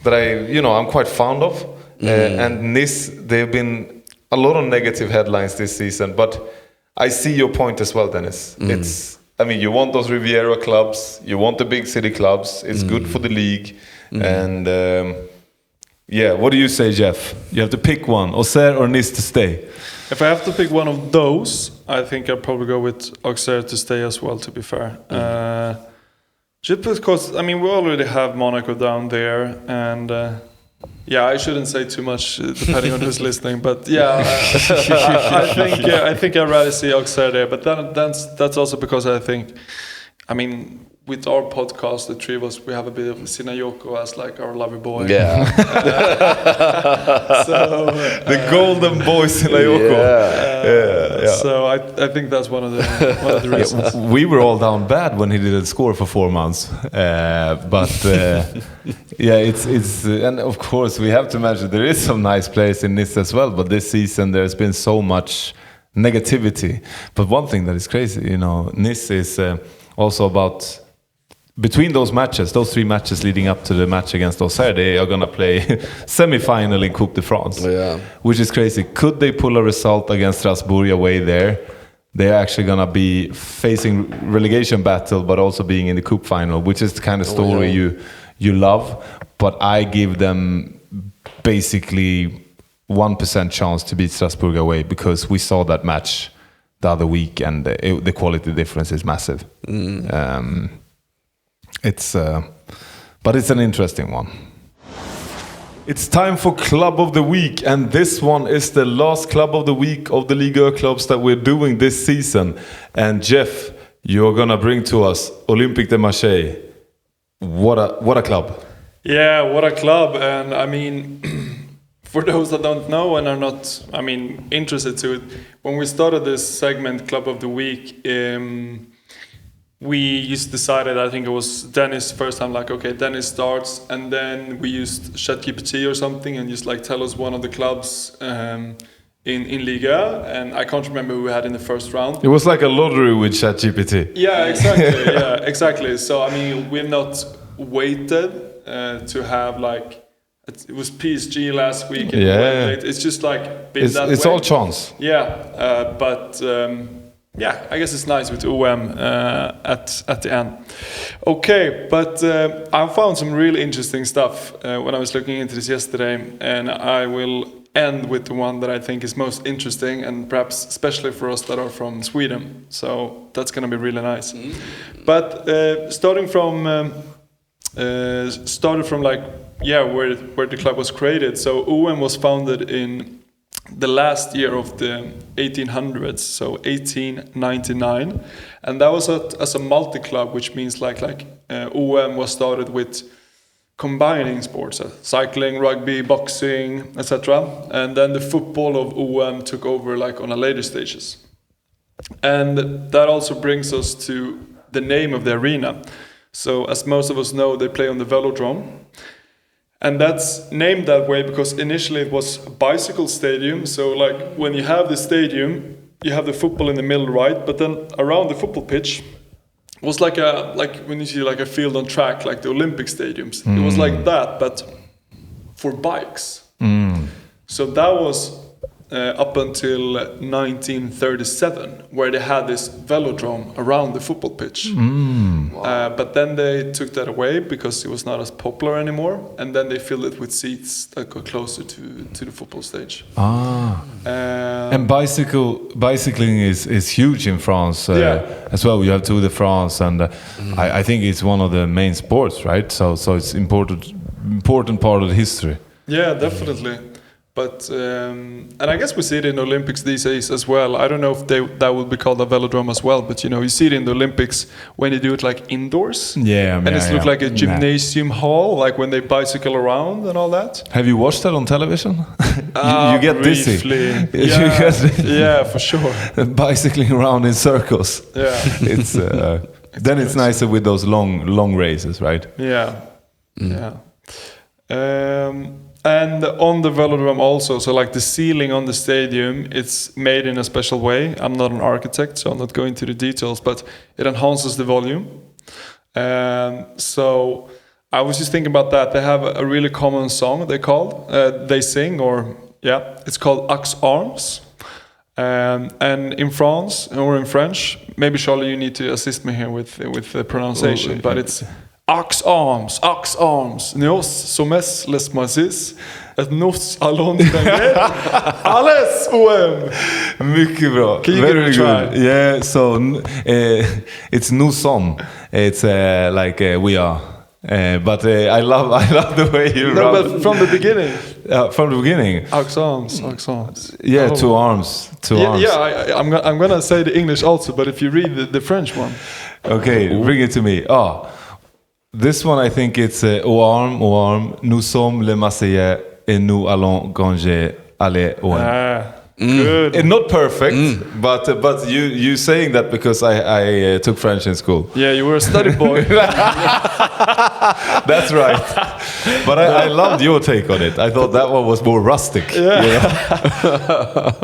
I'm quite fond of. And Nice, they've been a lot of negative headlines this season. But I see your point as well, Dennis. You want those Riviera clubs, you want the big city clubs. It's good for the league. And what do you say, Jeff? You have to pick one, Auxerre or Nice to stay. If I have to pick one of those, I think I'll probably go with Auxerre to stay as well, to be fair. Just because, we already have Monaco down there, and I shouldn't say too much depending on who's listening, but I think I'd rather see Auxerre there. But that's also because I think, with our podcast, the three of us, we have a bit of Sinayoko as like our lover boy. Yeah. So the golden boy Sinayoko. So I think that's one of the reasons. We were all down bad when he didn't score for 4 months. It's and of course we have to mention there is some nice players in Nice as well. But this season there's been so much negativity. But one thing that is crazy, Nice is also about. Between those matches, those 3 matches leading up to the match against Auxerre, they are going to play semi-final in Coupe de France, which is crazy. Could they pull a result against Strasbourg away there? They're actually going to be facing relegation battle, but also being in the Coupe final, which is the kind of story you love. But I give them basically 1% chance to beat Strasbourg away, because we saw that match the other week, and the quality difference is massive. But it's an interesting one. It's time for Club of the Week, and this one is the last Club of the Week of the Ligue clubs that we're doing this season. And Jeff, you're gonna bring to us Olympique de Marseille. What a club! Yeah, what a club! And for those that don't know and are not, interested to it, when we started this segment, Club of the Week, we just decided, I think it was Dennis first time, like, okay, Dennis starts, and then we used ChatGPT or something and just like tell us one of the clubs in Liga, and I can't remember who we had in the first round. It was like a lottery with ChatGPT. Yeah, exactly. Yeah, exactly. So I mean, we've not waited to have like it was PSG last week. And it's just like been that it's way. all chance. Yeah, but yeah, I guess it's nice with OM at the end. Okay, but I found some really interesting stuff when I was looking into this yesterday, and I will end with the one that I think is most interesting, and perhaps especially for us that are from Sweden. So that's going to be really nice. But starting from like where the club was created. So OM was founded in the last year of the 1800s, so 1899, and that was as a multi-club, which means like OM was started with combining sports, cycling, rugby, boxing, etc. And then the football of OM took over like on a later stages. And that also brings us to the name of the arena. So as most of us know, they play on the Velodrome. And that's named that way because initially it was a bicycle stadium. So like when you have the stadium, you have the football in the middle, right? But then around the football pitch was like when you see like a field on track, like the Olympic stadiums. It was like that, but for bikes. So that was up until 1937, where they had this velodrome around the football pitch. But then they took that away because it was not as popular anymore, and then they filled it with seats that got closer to the football stage. And bicycling is huge in France as well. You have Tour de France, and I think it's one of the main sports, right? So it's important part of the history. Yeah, definitely. But and I guess we see it in the Olympics these days as well. I don't know if that would be called a velodrome as well, but you see it in the Olympics when they do it like indoors. Yeah, and it's look like a gymnasium hall, like when they bicycle around and all that. Have you watched that on television? you get briefly. dizzy. Yeah, for sure. Bicycling around in circles. Yeah, it's then it's nicer with those long races, right? Yeah, yeah. And on the velodrome also, so like the ceiling on the stadium, it's made in a special way. I'm not an architect, so I'm not going into the details, but it enhances the volume. So I was just thinking about that. They have a really common song they sing, it's called Axe Arms. And in France, or in French, maybe Charlie, you need to assist me here with the pronunciation, but it's Axe Arms, Nos sommes les moises, et nos allons gagner. Alles OM! Mycket bra. Can you give it a try? Yeah, so it's nous sommes. It's like we are. But I love the way you No, but from the beginning. From the beginning. Axe Arms. Yeah, two arms. Yeah, I'm gonna say the English also, but if you read the French one. Okay, bring it to me. This one I think it's au arme, nous sommes les Marseillais et nous allons gagner, allez OM. Good. And not perfect, but you saying that because I took French in school. Yeah, you were a study boy. That's right. But I loved your take on it. I thought that one was more rustic. Yeah.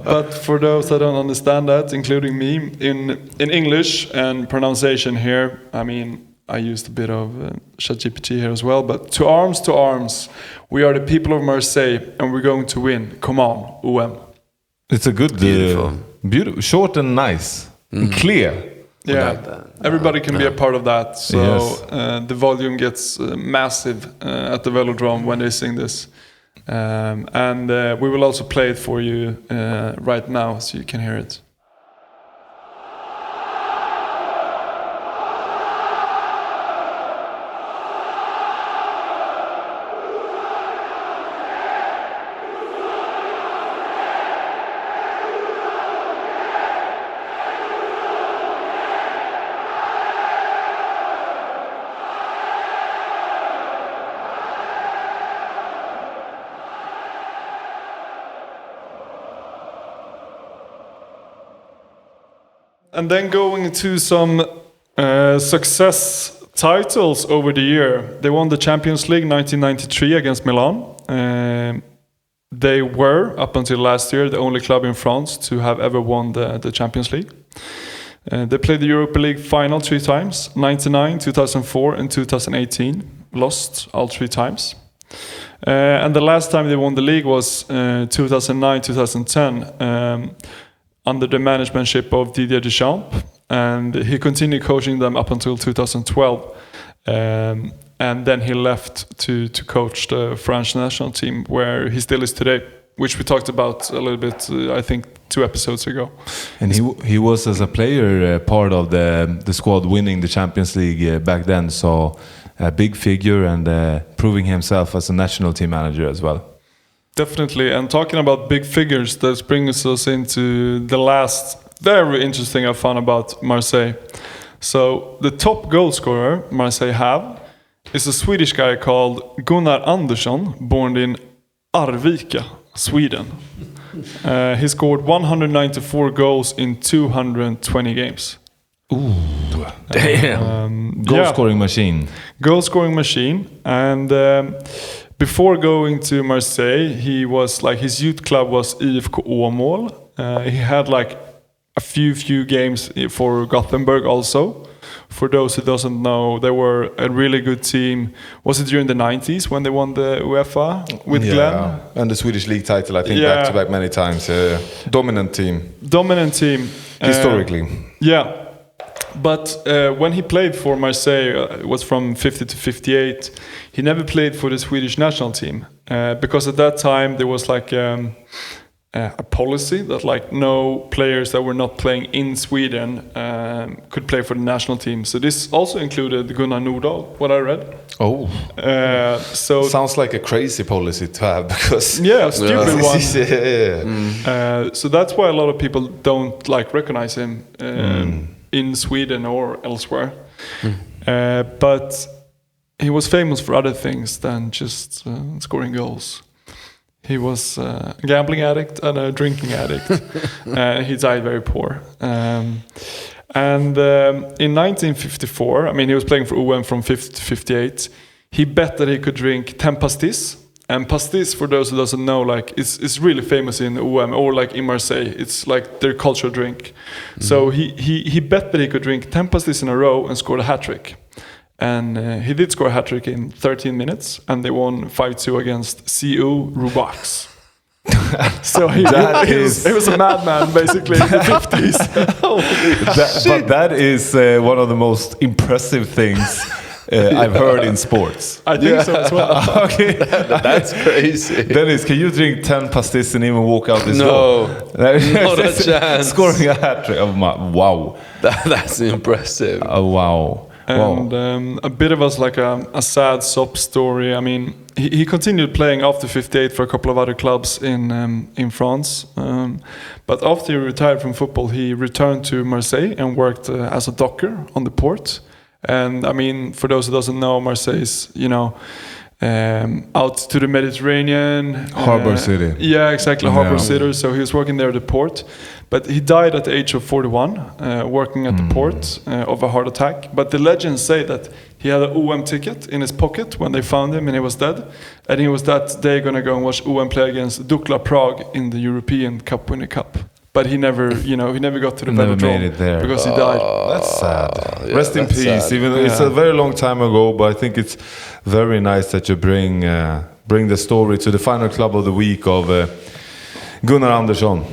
But for those that don't understand that, including me, in English and pronunciation here, I mean, I used a bit of ChatGPT here as well, but to arms, we are the people of Marseille and we're going to win. Come on, OM. It's a good, beautiful, short and nice, and clear. Yeah, like that. Everybody can be a part of that. So Yes. the volume gets massive at the Velodrome when they sing this. And we will also play it for you right now so you can hear it. And then going to some Success titles over the year. They won the Champions League 1993 against Milan. They were, up until last year, the only club in France to have ever won the Champions League. They played the Europa League final 3 times, 99, 2004 and 2018. Lost all 3 times. And the last time they won the league was 2009-2010 under the managementship of Didier Deschamps, and he continued coaching them up until 2012, and then he left to coach the French national team, where he still is today, which we talked about a little bit, I think 2 episodes ago. And he was, as a player, part of the squad winning the Champions League back then, so a big figure and proving himself as a national team manager as well. Definitely, and talking about big figures, that brings us into the last very interesting I found about Marseille. So the top goal scorer Marseille have is a Swedish guy called Gunnar Andersson, born in Arvika, Sweden. He scored 194 goals in 220 games. Ooh, damn! Goal-scoring machine. Goal-scoring machine, and before going to Marseille, he was like, his youth club was IFK Åmål. He had like a few games for Gothenburg also. For those who doesn't know, they were a really good team. Was it during the 90s when they won the UEFA with Glenn? And the Swedish league title, I think, back to back many times. Dominant team. Historically. But when he played for Marseille, it was from 50 to 58. He never played for the Swedish national team because at that time there was like a policy that like no players that were not playing in Sweden could play for the national team. So this also included Gunnar Nordahl, what I read. Oh, so sounds like a crazy policy to have, because a stupid one. Yeah. So that's why a lot of people don't like recognize him in Sweden or elsewhere. But he was famous for other things than just scoring goals. He was a gambling addict and a drinking addict. He died very poor. And in 1954, I mean, he was playing for UM from 50 to 58. He bet that he could drink 10 pastis. And pastis, for those who doesn't know, like it's really famous in UM or like in Marseille. It's like their cultural drink. So he bet that he could drink 10 pastis in a row and scored a hat-trick. And he did score a hat-trick in 13 minutes, and they won 5-2 against CU Rubax. So he was a madman, basically, in the 50s. But that is one of the most impressive things I've heard in sports. I think so as well. Okay. That's crazy. Dennis, can you drink 10 pastis and even walk out this door? No, not a chance. Scoring a hat-trick. Oh, wow. That's impressive. Oh, wow. And a bit of like a sad sob story. I mean, he continued playing after 58 for a couple of other clubs in France. But after he retired from football, he returned to Marseille and worked as a docker on the port. And I mean, for those who doesn't know, Marseille is, out to the Mediterranean. Harbor city. Yeah, exactly, harbor city. So he was working there at the port. But he died at the age of 41, working at the port of a heart attack. But the legends say that he had an UM ticket in his pocket when they found him and he was dead. And he was that day going to go and watch UM play against Dukla Prague in the European Cup Winner Cup. But he never, he never got to the velodrome made it there because he died. That's sad. Yeah, Rest in peace. Sad. Even though it's a very long time ago, but I think it's very nice that you bring the story to the final club of the week of Gunnar Andersson,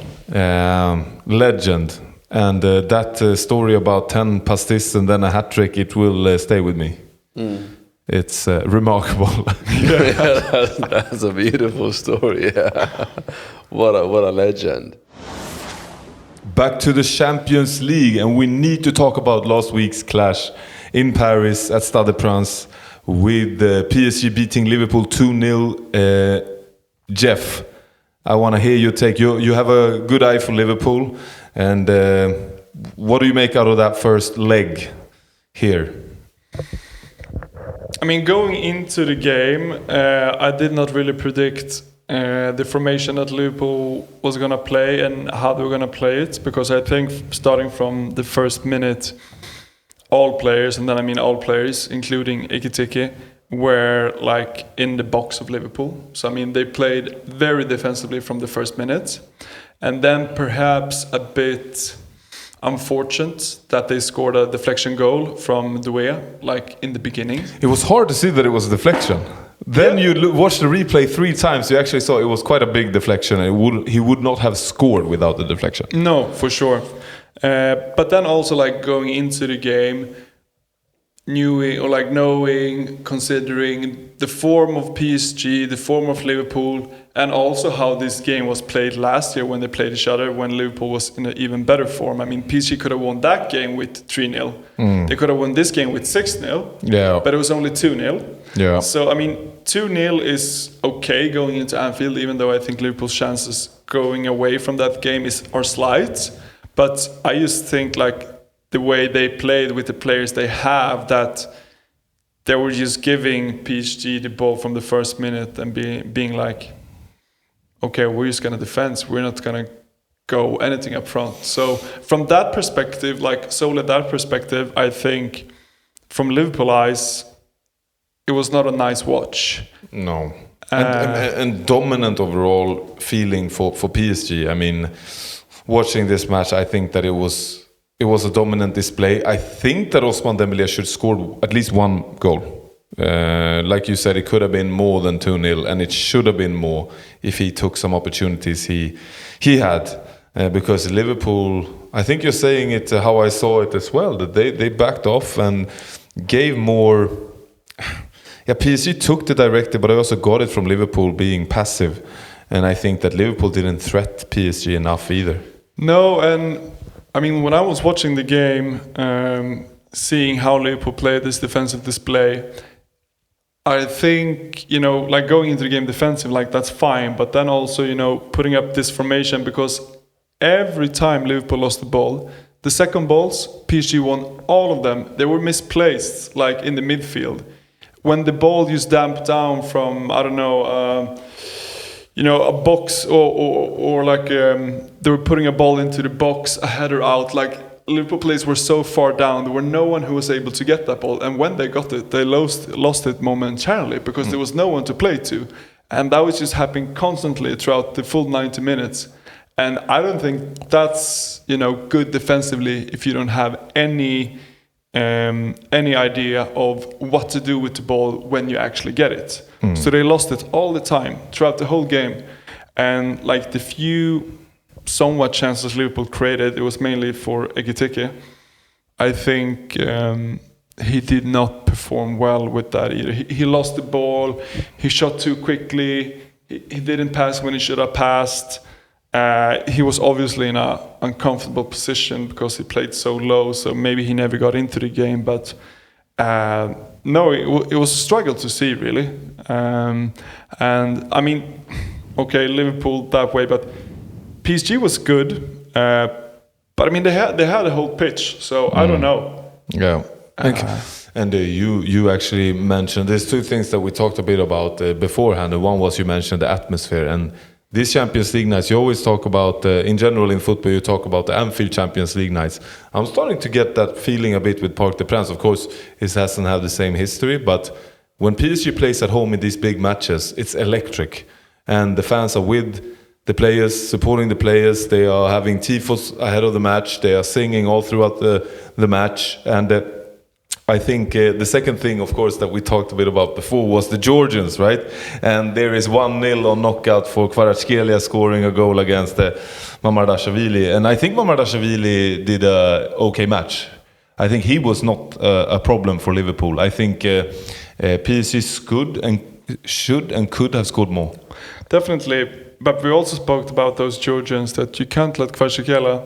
legend, and that story about 10 pastis and then a hat trick. It will stay with me. It's remarkable. That's a beautiful story. Yeah. What a legend. Back to the Champions League, and we need to talk about last week's clash in Paris at Stade de France with PSG beating Liverpool 2-0. Jeff, I want to hear your take. You have a good eye for Liverpool, and what do you make out of that first leg here? I mean, going into the game, I did not really predict the formation that Liverpool was going to play and how they were going to play it, because I think starting from the first minute, all players, and then I mean all players, including Ekitike, were like in the box of Liverpool. So I mean they played very defensively from the first minute, and then perhaps a bit unfortunate that they scored a deflection goal from Doué, like in the beginning. It was hard to see that it was a deflection. Then you watched the replay 3 times. You actually saw it was quite a big deflection. He would not have scored without the deflection. No, for sure. But then also like going into the game, knowing, considering the form of PSG, the form of Liverpool, and also how this game was played last year when they played each other, when Liverpool was in an even better form. I mean, PSG could have won that game with 3-0. They could have won this game with 6-0. Yeah. But it was only 2-0. Yeah. So, I mean, 2-0 is okay going into Anfield, even though I think Liverpool's chances going away from that game are slight. But I just think, like, the way they played with the players they have, that they were just giving PSG the ball from the first minute and being like, okay, we're just going to defend. We're not going to go anything up front. So from that perspective, like solely that perspective, I think from Liverpool eyes, it was not a nice watch. No. And dominant overall feeling for PSG. I mean, watching this match, I think that it was a dominant display. I think that Ousmane Dembélé should score at least 1 goal. Like you said, it could have been more than 2-0, and it should have been more if he took some opportunities he had. Because Liverpool, I think you're saying it how I saw it as well, that they backed off and gave more. Yeah, PSG took the directive, but I also got it from Liverpool being passive. And I think that Liverpool didn't threat PSG enough either. No, and I mean, when I was watching the game, seeing how Liverpool played this defensive display, I think, like going into the game defensive, like that's fine. But then also, putting up this formation, because every time Liverpool lost the ball, the second balls, PSG won all of them. They were misplaced, like in the midfield. When the ball just damped down from, I don't know, a box or like they were putting a ball into the box, a header out, like Liverpool players were so far down, there were no one who was able to get that ball, and when they got it, they lost it momentarily because there was no one to play to, and that was just happening constantly throughout the full 90 minutes. And I don't think that's good defensively if you don't have any idea of what to do with the ball when you actually get it. So they lost it all the time throughout the whole game, and like the few somewhat chances Liverpool created, it was mainly for Ekitike. I think he did not perform well with that either. He lost the ball, he shot too quickly, he didn't pass when he should have passed. He was obviously in an uncomfortable position because he played so low, so maybe he never got into the game. But no, it was a struggle to see, really. And I mean, okay, Liverpool that way, but PSG was good. But I mean, they had a whole pitch, so I don't know. Yeah. And you actually mentioned, there's 2 things that we talked a bit about beforehand. And one was you mentioned the atmosphere. And these Champions League nights, you always talk about, in general in football, you talk about the Anfield Champions League nights. I'm starting to get that feeling a bit with Parc des Princes. Of course, it hasn't had the same history, but when PSG plays at home in these big matches, it's electric. And the fans are with the players, supporting the players. They are having tifos ahead of the match. They are singing all throughout the match. And I think the second thing, of course, that we talked a bit about before was the Georgians, right? And there is 1-0 on knockout for Kvaratskhelia scoring a goal against Mamardashvili. And I think Mamardashvili did a okay match. I think he was not a problem for Liverpool. I think PSG should and could have scored more. Definitely. But we also spoke about those Georgians, that you can't let Kvaratskhelia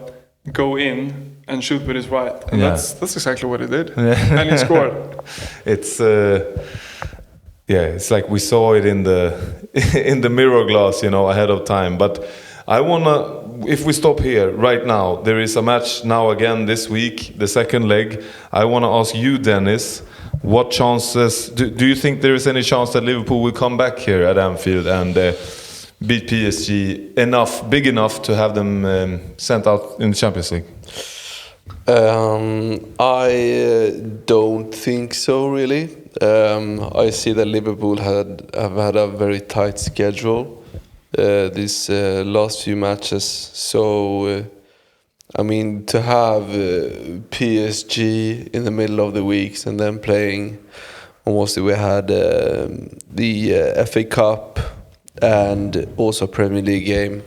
go in and shoot with his right, and that's exactly what he did, and he scored. It's it's like we saw it in the mirror glass, ahead of time. But I wanna, if we stop here right now, there is a match now again this week, the second leg. I wanna ask you, Dennis, what chances do you think there is any chance that Liverpool will come back here at Anfield and beat PSG big enough to have them sent out in the Champions League? I don't think so, really. I see that Liverpool have had a very tight schedule these last few matches. So, I mean, to have PSG in the middle of the weeks and then playing, almost we had the FA Cup and also Premier League game.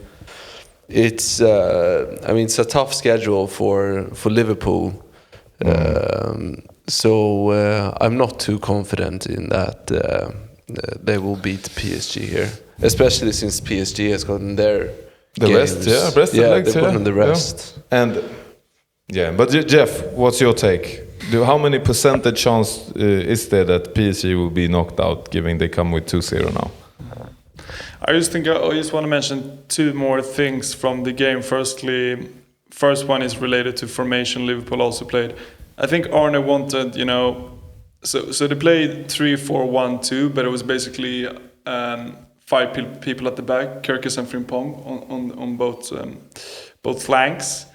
It's it's a tough schedule for Liverpool. So I'm not too confident in that they will beat PSG here, especially since PSG has gotten their rest, they've gotten the rest. Yeah. And but Jeff, what's your take? How many percentage chance is there that PSG will be knocked out, given they come with 2-0 now? I just want to mention two more things from the game. First one is related to formation Liverpool also played. I think Arne wanted, so they played 3-4-1-2, but it was basically 5 people at the back, Kirkes and Frimpong on both flanks.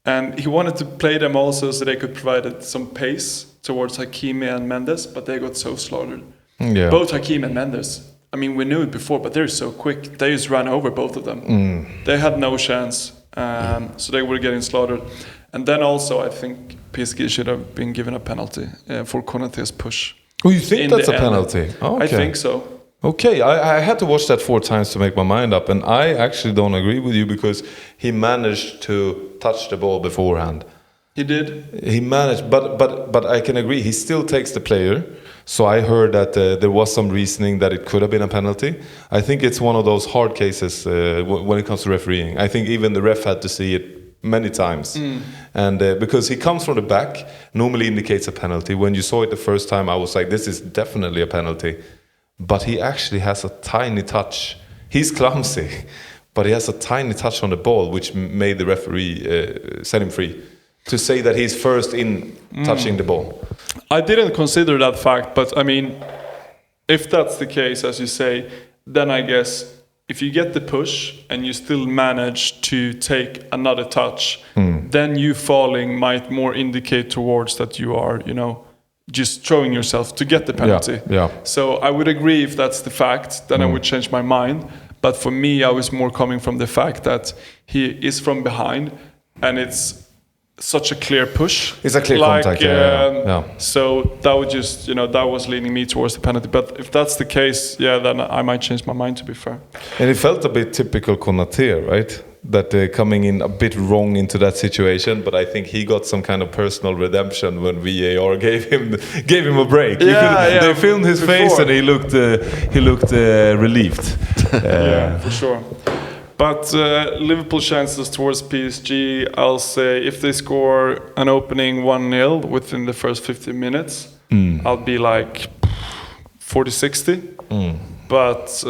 And he wanted to play them also so they could provide some pace towards Hakimi and Mendes, but they got so slaughtered. Yeah. Both Hakimi and Mendes. I mean, we knew it before, but they're so quick. They just ran over both of them. They had no chance, so they were getting slaughtered. And then also, I think PSG should have been given a penalty for Konaté's push. Oh, you think that's a penalty? Oh, okay. I think so. Okay, I had to watch that 4 times to make my mind up, and I actually don't agree with you because he managed to touch the ball beforehand. He did. He managed, but I can agree. He still takes the player. So I heard that there was some reasoning that it could have been a penalty. I think it's one of those hard cases when it comes to refereeing. I think even the ref had to see it many times. And because he comes from the back, normally indicates a penalty. When you saw it the first time, I was like, this is definitely a penalty. But he actually has a tiny touch. He's clumsy, but he has a tiny touch on the ball, which made the referee set him free. To say that he's first in touching the ball. I didn't consider that fact, but I mean, if that's the case, as you say, then I guess if you get the push and you still manage to take another touch, then you falling might more indicate towards that you are, just throwing yourself to get the penalty. Yeah. So I would agree if that's the fact, then I would change my mind. But for me, I was more coming from the fact that he is from behind and it's such a clear push. It's a clear contact, yeah. So that would just, that was leaning me towards the penalty. But if that's the case, then I might change my mind, to be fair. And it felt a bit typical Konaté, right? That coming in a bit wrong into that situation, but I think he got some kind of personal redemption when VAR gave him a break. They filmed his face and he looked relieved. Yeah, for sure. But Liverpool chances towards PSG, I'll say if they score an opening 1-0 within the first 15 minutes, I'll be like 40-60. But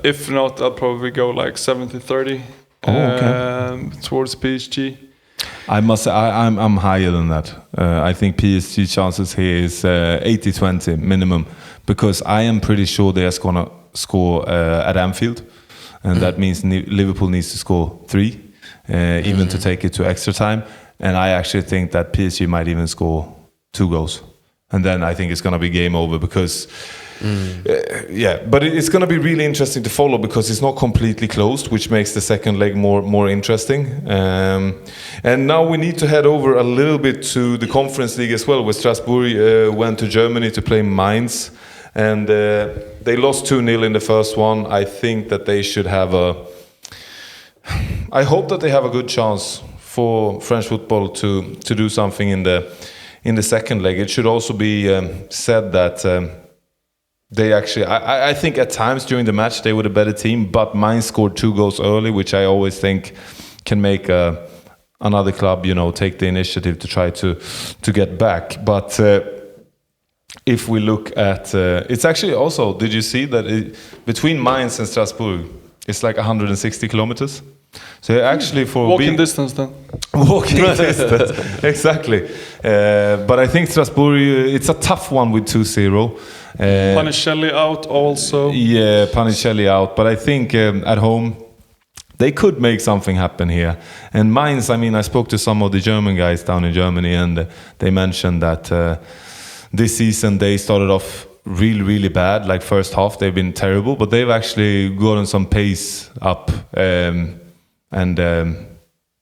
if not, I'll probably go like 70-30 towards PSG. I must say, I'm higher than that. I think PSG chances here is 80-20 minimum, because I am pretty sure they are going to score at Anfield. And that means Liverpool needs to score 3, even to take it to extra time. And I actually think that PSG might even score 2 goals. And then I think it's going to be game over because... but it's going to be really interesting to follow because it's not completely closed, which makes the second leg more interesting. And now we need to head over a little bit to the Conference League as well, where Strasbourg went to Germany to play Mainz. And they lost 2-0 in the first one. I think that they should have I hope that they have a good chance for French football to do something in the second leg. It should also be said that they actually... I think at times during the match they were the better team, but Mainz scored 2 goals early, which I always think can make another club, take the initiative to try to get back. But... if we look at... it's actually also... Did you see that between Mainz and Strasbourg, it's like 160 kilometers? So actually for... Walking distance then. Walking distance, exactly. But I think Strasbourg, it's a tough one with 2-0. Panicelli out also. Yeah, Panicelli out. But I think at home, they could make something happen here. And Mainz, I mean, I spoke to some of the German guys down in Germany, and they mentioned that this season they started off really, really bad. Like first half, they've been terrible, but they've actually gotten some pace up.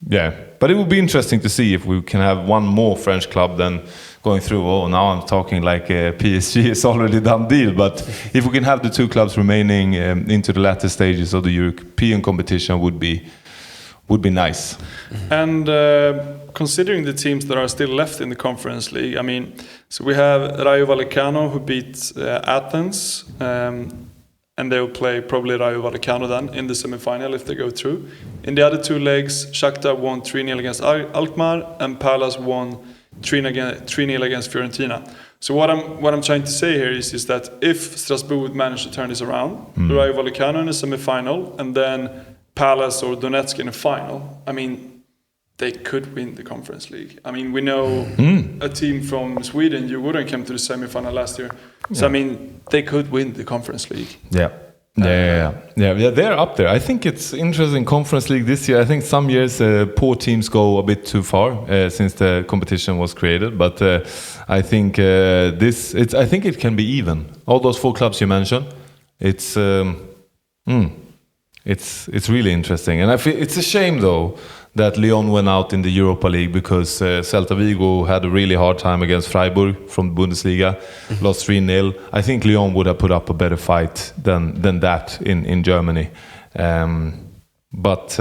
Yeah, but it would be interesting to see if we can have one more French club than going through. Oh, now I'm talking like PSG is already done deal. But if we can have the two clubs remaining into the latter stages of the European competition, would be nice. And considering the teams that are still left in the Conference League, I mean, so we have Rayo Vallecano who beat Athens. And they will play probably Rayo Vallecano then in the semi-final if they go through. In the other two legs, Shakhtar won 3-0 against Alkmaar, and Palace won 3-0 against Fiorentina. So what I'm trying to say here is that if Strasbourg would manage to turn this around, Rayo Vallecano in the semi-final, and then Palace or Donetsk in a final, I mean, they could win the Conference League. I mean, we know a team from Sweden, you wouldn't come to the semi-final last year. So, I mean, they could win the Conference League. Yeah, they're up there. I think it's interesting, Conference League this year. I think some years poor teams go a bit too far since the competition was created. But I think I think it can be even. All those 4 clubs you mentioned, it's really interesting. And I feel it's a shame though that Lyon went out in the Europa League because Celta Vigo had a really hard time against Freiburg from Bundesliga, lost 3-0. I think Lyon would have put up a better fight than that in Germany. But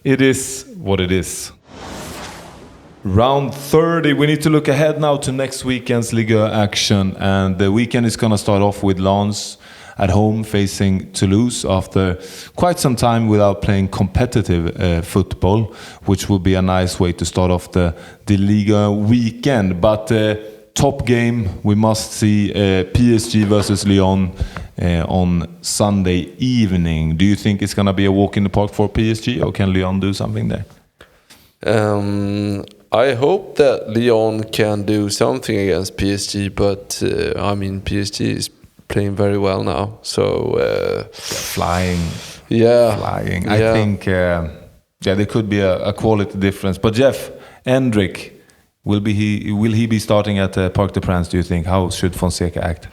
it is what it is. Round 30, we need to look ahead now to next weekend's Ligue action. And the weekend is going to start off with Lens at home facing Toulouse after quite some time without playing competitive football, which would be a nice way to start off the Liga weekend. But top game, we must see PSG versus Lyon on Sunday evening. Do you think it's going to be a walk in the park for PSG, or can Lyon do something there? I hope that Lyon can do something against PSG, but I mean, PSG is playing very well now, so flying. I Yeah. think there could be a quality difference. But Jeff, Endrick, will he be starting at Parc des Princes? Do you think? How should Fonseca act?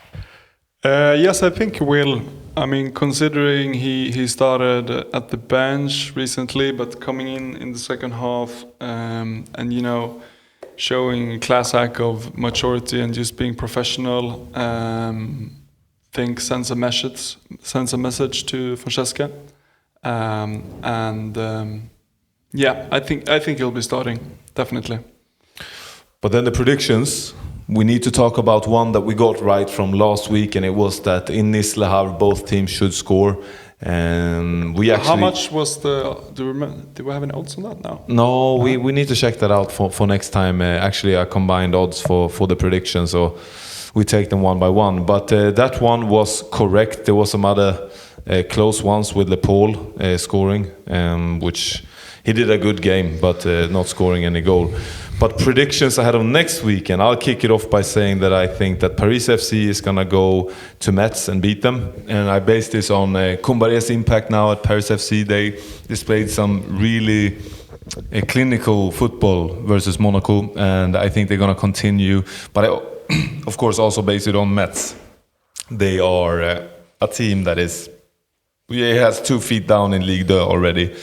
Yes, I think he will. I mean, considering he started at the bench recently, but coming in the second half, and you know, showing a class act of maturity and just being professional. Think sends a message to Francesca, yeah, I think he'll be starting definitely. But then the predictions, we need to talk about one that we got right from last week, and it was that in Nice Le Havre both teams should score. And we actually. How much was the? Do we have any odds on that now? No, we need to check that out for next time. Actually, I combined odds for the predictions, so we take them one by one. But that one was correct. There was some other close ones with Le Paul scoring, which he did a good game, but not scoring any goal. But predictions ahead of next weekend, I'll kick it off by saying that I think that Paris FC is going to go to Metz and beat them. And I base this on Kombouaré's impact now at Paris FC. They displayed some really clinical football versus Monaco, and I think they're going to continue. But I, of course, also base it on Metz. They are a team that has 2 feet down in Ligue 2 already.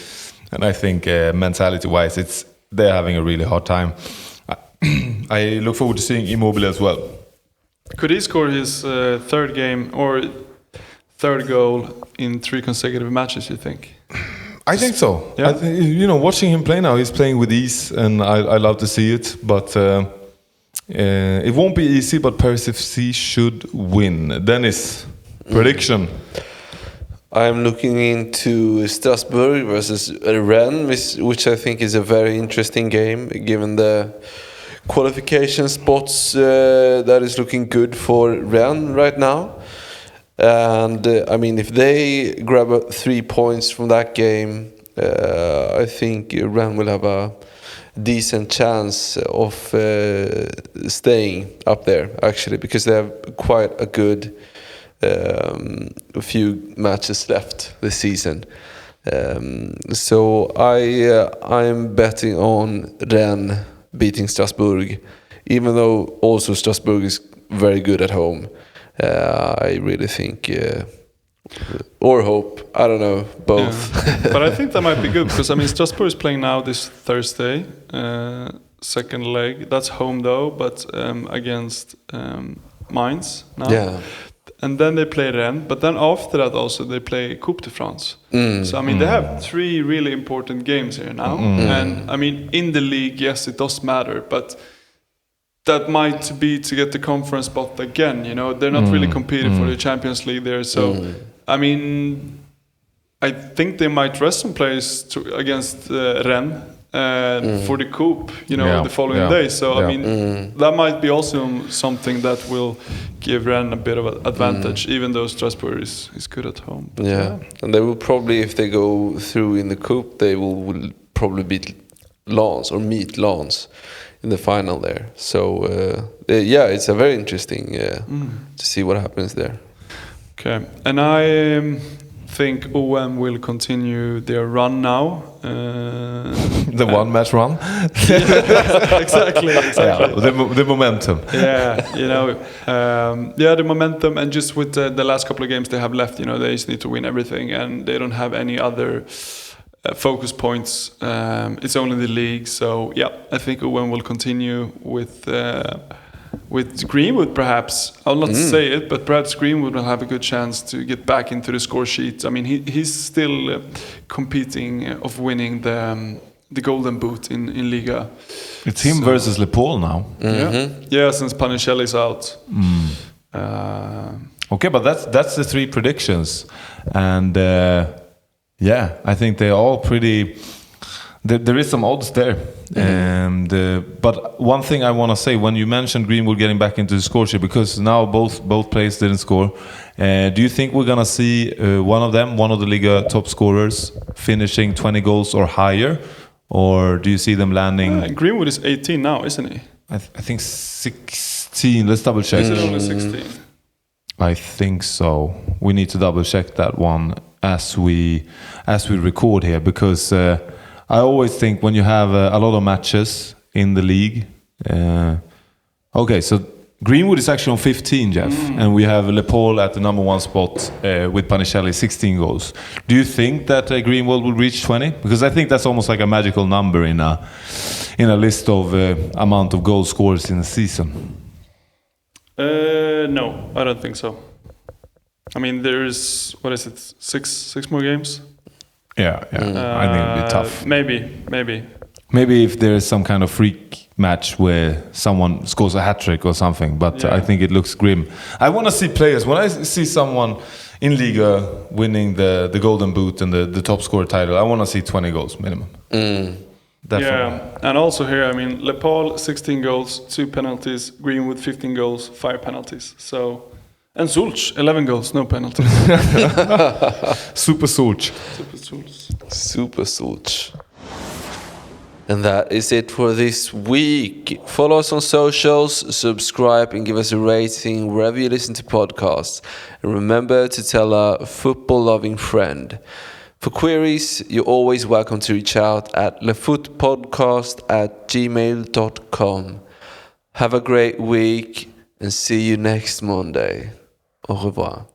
And I think mentality-wise, they're having a really hard time. I look forward to seeing Immobile as well. Could he score his third game or third goal in 3 consecutive matches, you think? I think so. Yeah. Watching him play now, he's playing with ease, and I love to see it. But it won't be easy, but Paris FC should win. Dennis, prediction? I'm looking into Strasbourg versus Rennes, which I think is a very interesting game, given the qualification spots that is looking good for Rennes right now. And I mean, if they grab 3 points from that game, I think Rennes will have a decent chance of staying up there, actually, because they have quite a few matches left this season. So I'm betting on Rennes beating Strasbourg, even though also Strasbourg is very good at home. I really think, or hope, I don't know, both. Yeah. But I think that might be good because Strasbourg is playing now this Thursday, second leg. That's home though, but against Mainz now. Yeah. And then they play Rennes, but then after that also they play Coupe de France. So they have 3 really important games here now. And in the league, yes, it does matter, but that might be to get the conference spot again. They're not really competing for the Champions League there. So I think they might rest some players against Rennes for the Coupe, the following day. So that might be also something that will give Rennes a bit of an advantage, even though Strasbourg is good at home. But and they will probably, if they go through in the Coupe, they will probably beat Lens or meet Lens in the final there. So it's a very interesting to see what happens there. Okay, and I think OM will continue their run now. The one-match run. Exactly. Yeah, the momentum. The momentum, and just with the last couple of games they have left, they just need to win everything, and they don't have any other focus points. It's only the league, so I think OM will continue with Greenwood. Perhaps I'll not say it, but perhaps Greenwood will have a good chance to get back into the score sheet. He's still competing of winning the Golden Boot in Liga. It's him versus Le Paul now. Since Panicelli's out. Okay, but that's the 3 predictions, and I think they're all pretty. There is some odds there, and but one thing I want to say, when you mentioned Greenwood getting back into the score sheet, because now both players didn't score, do you think we're gonna see one of the Liga top scorers finishing 20 goals or higher, or do you see them landing? Greenwood is 18 now, isn't he? I think 16. Let's double check. Is it only 16? I think so. We need to double check that one as we record here, because I always think when you have a lot of matches in the league. Okay, so Greenwood is actually on 15, Jeff, and we have Le Paul at the number 1 spot with Panicelli 16 goals. Do you think that Greenwood will reach 20? Because I think that's almost like a magical number in a list of amount of goal scorers in a season. No, I don't think so. There's, what is it, six more games? Yeah. I think it'd be tough. Maybe if there is some kind of freak match where someone scores a hat-trick or something, but I think it looks grim. I want to see players. When I see someone in Liga winning the Golden Boot and the top scorer title, I want to see 20 goals minimum. Definitely. Yeah, and also here, Le Paul 16 goals, 2 penalties, Greenwood 15 goals, 5 penalties. So, and Sulch 11 goals, no penalties. Super Sulch. Super Sulch. And that is it for this week. Follow us on socials, subscribe, and give us a rating wherever you listen to podcasts. And remember to tell a football-loving friend. For queries, you're always welcome to reach out at lefootpodcast@gmail.com. Have a great week and see you next Monday. Au revoir.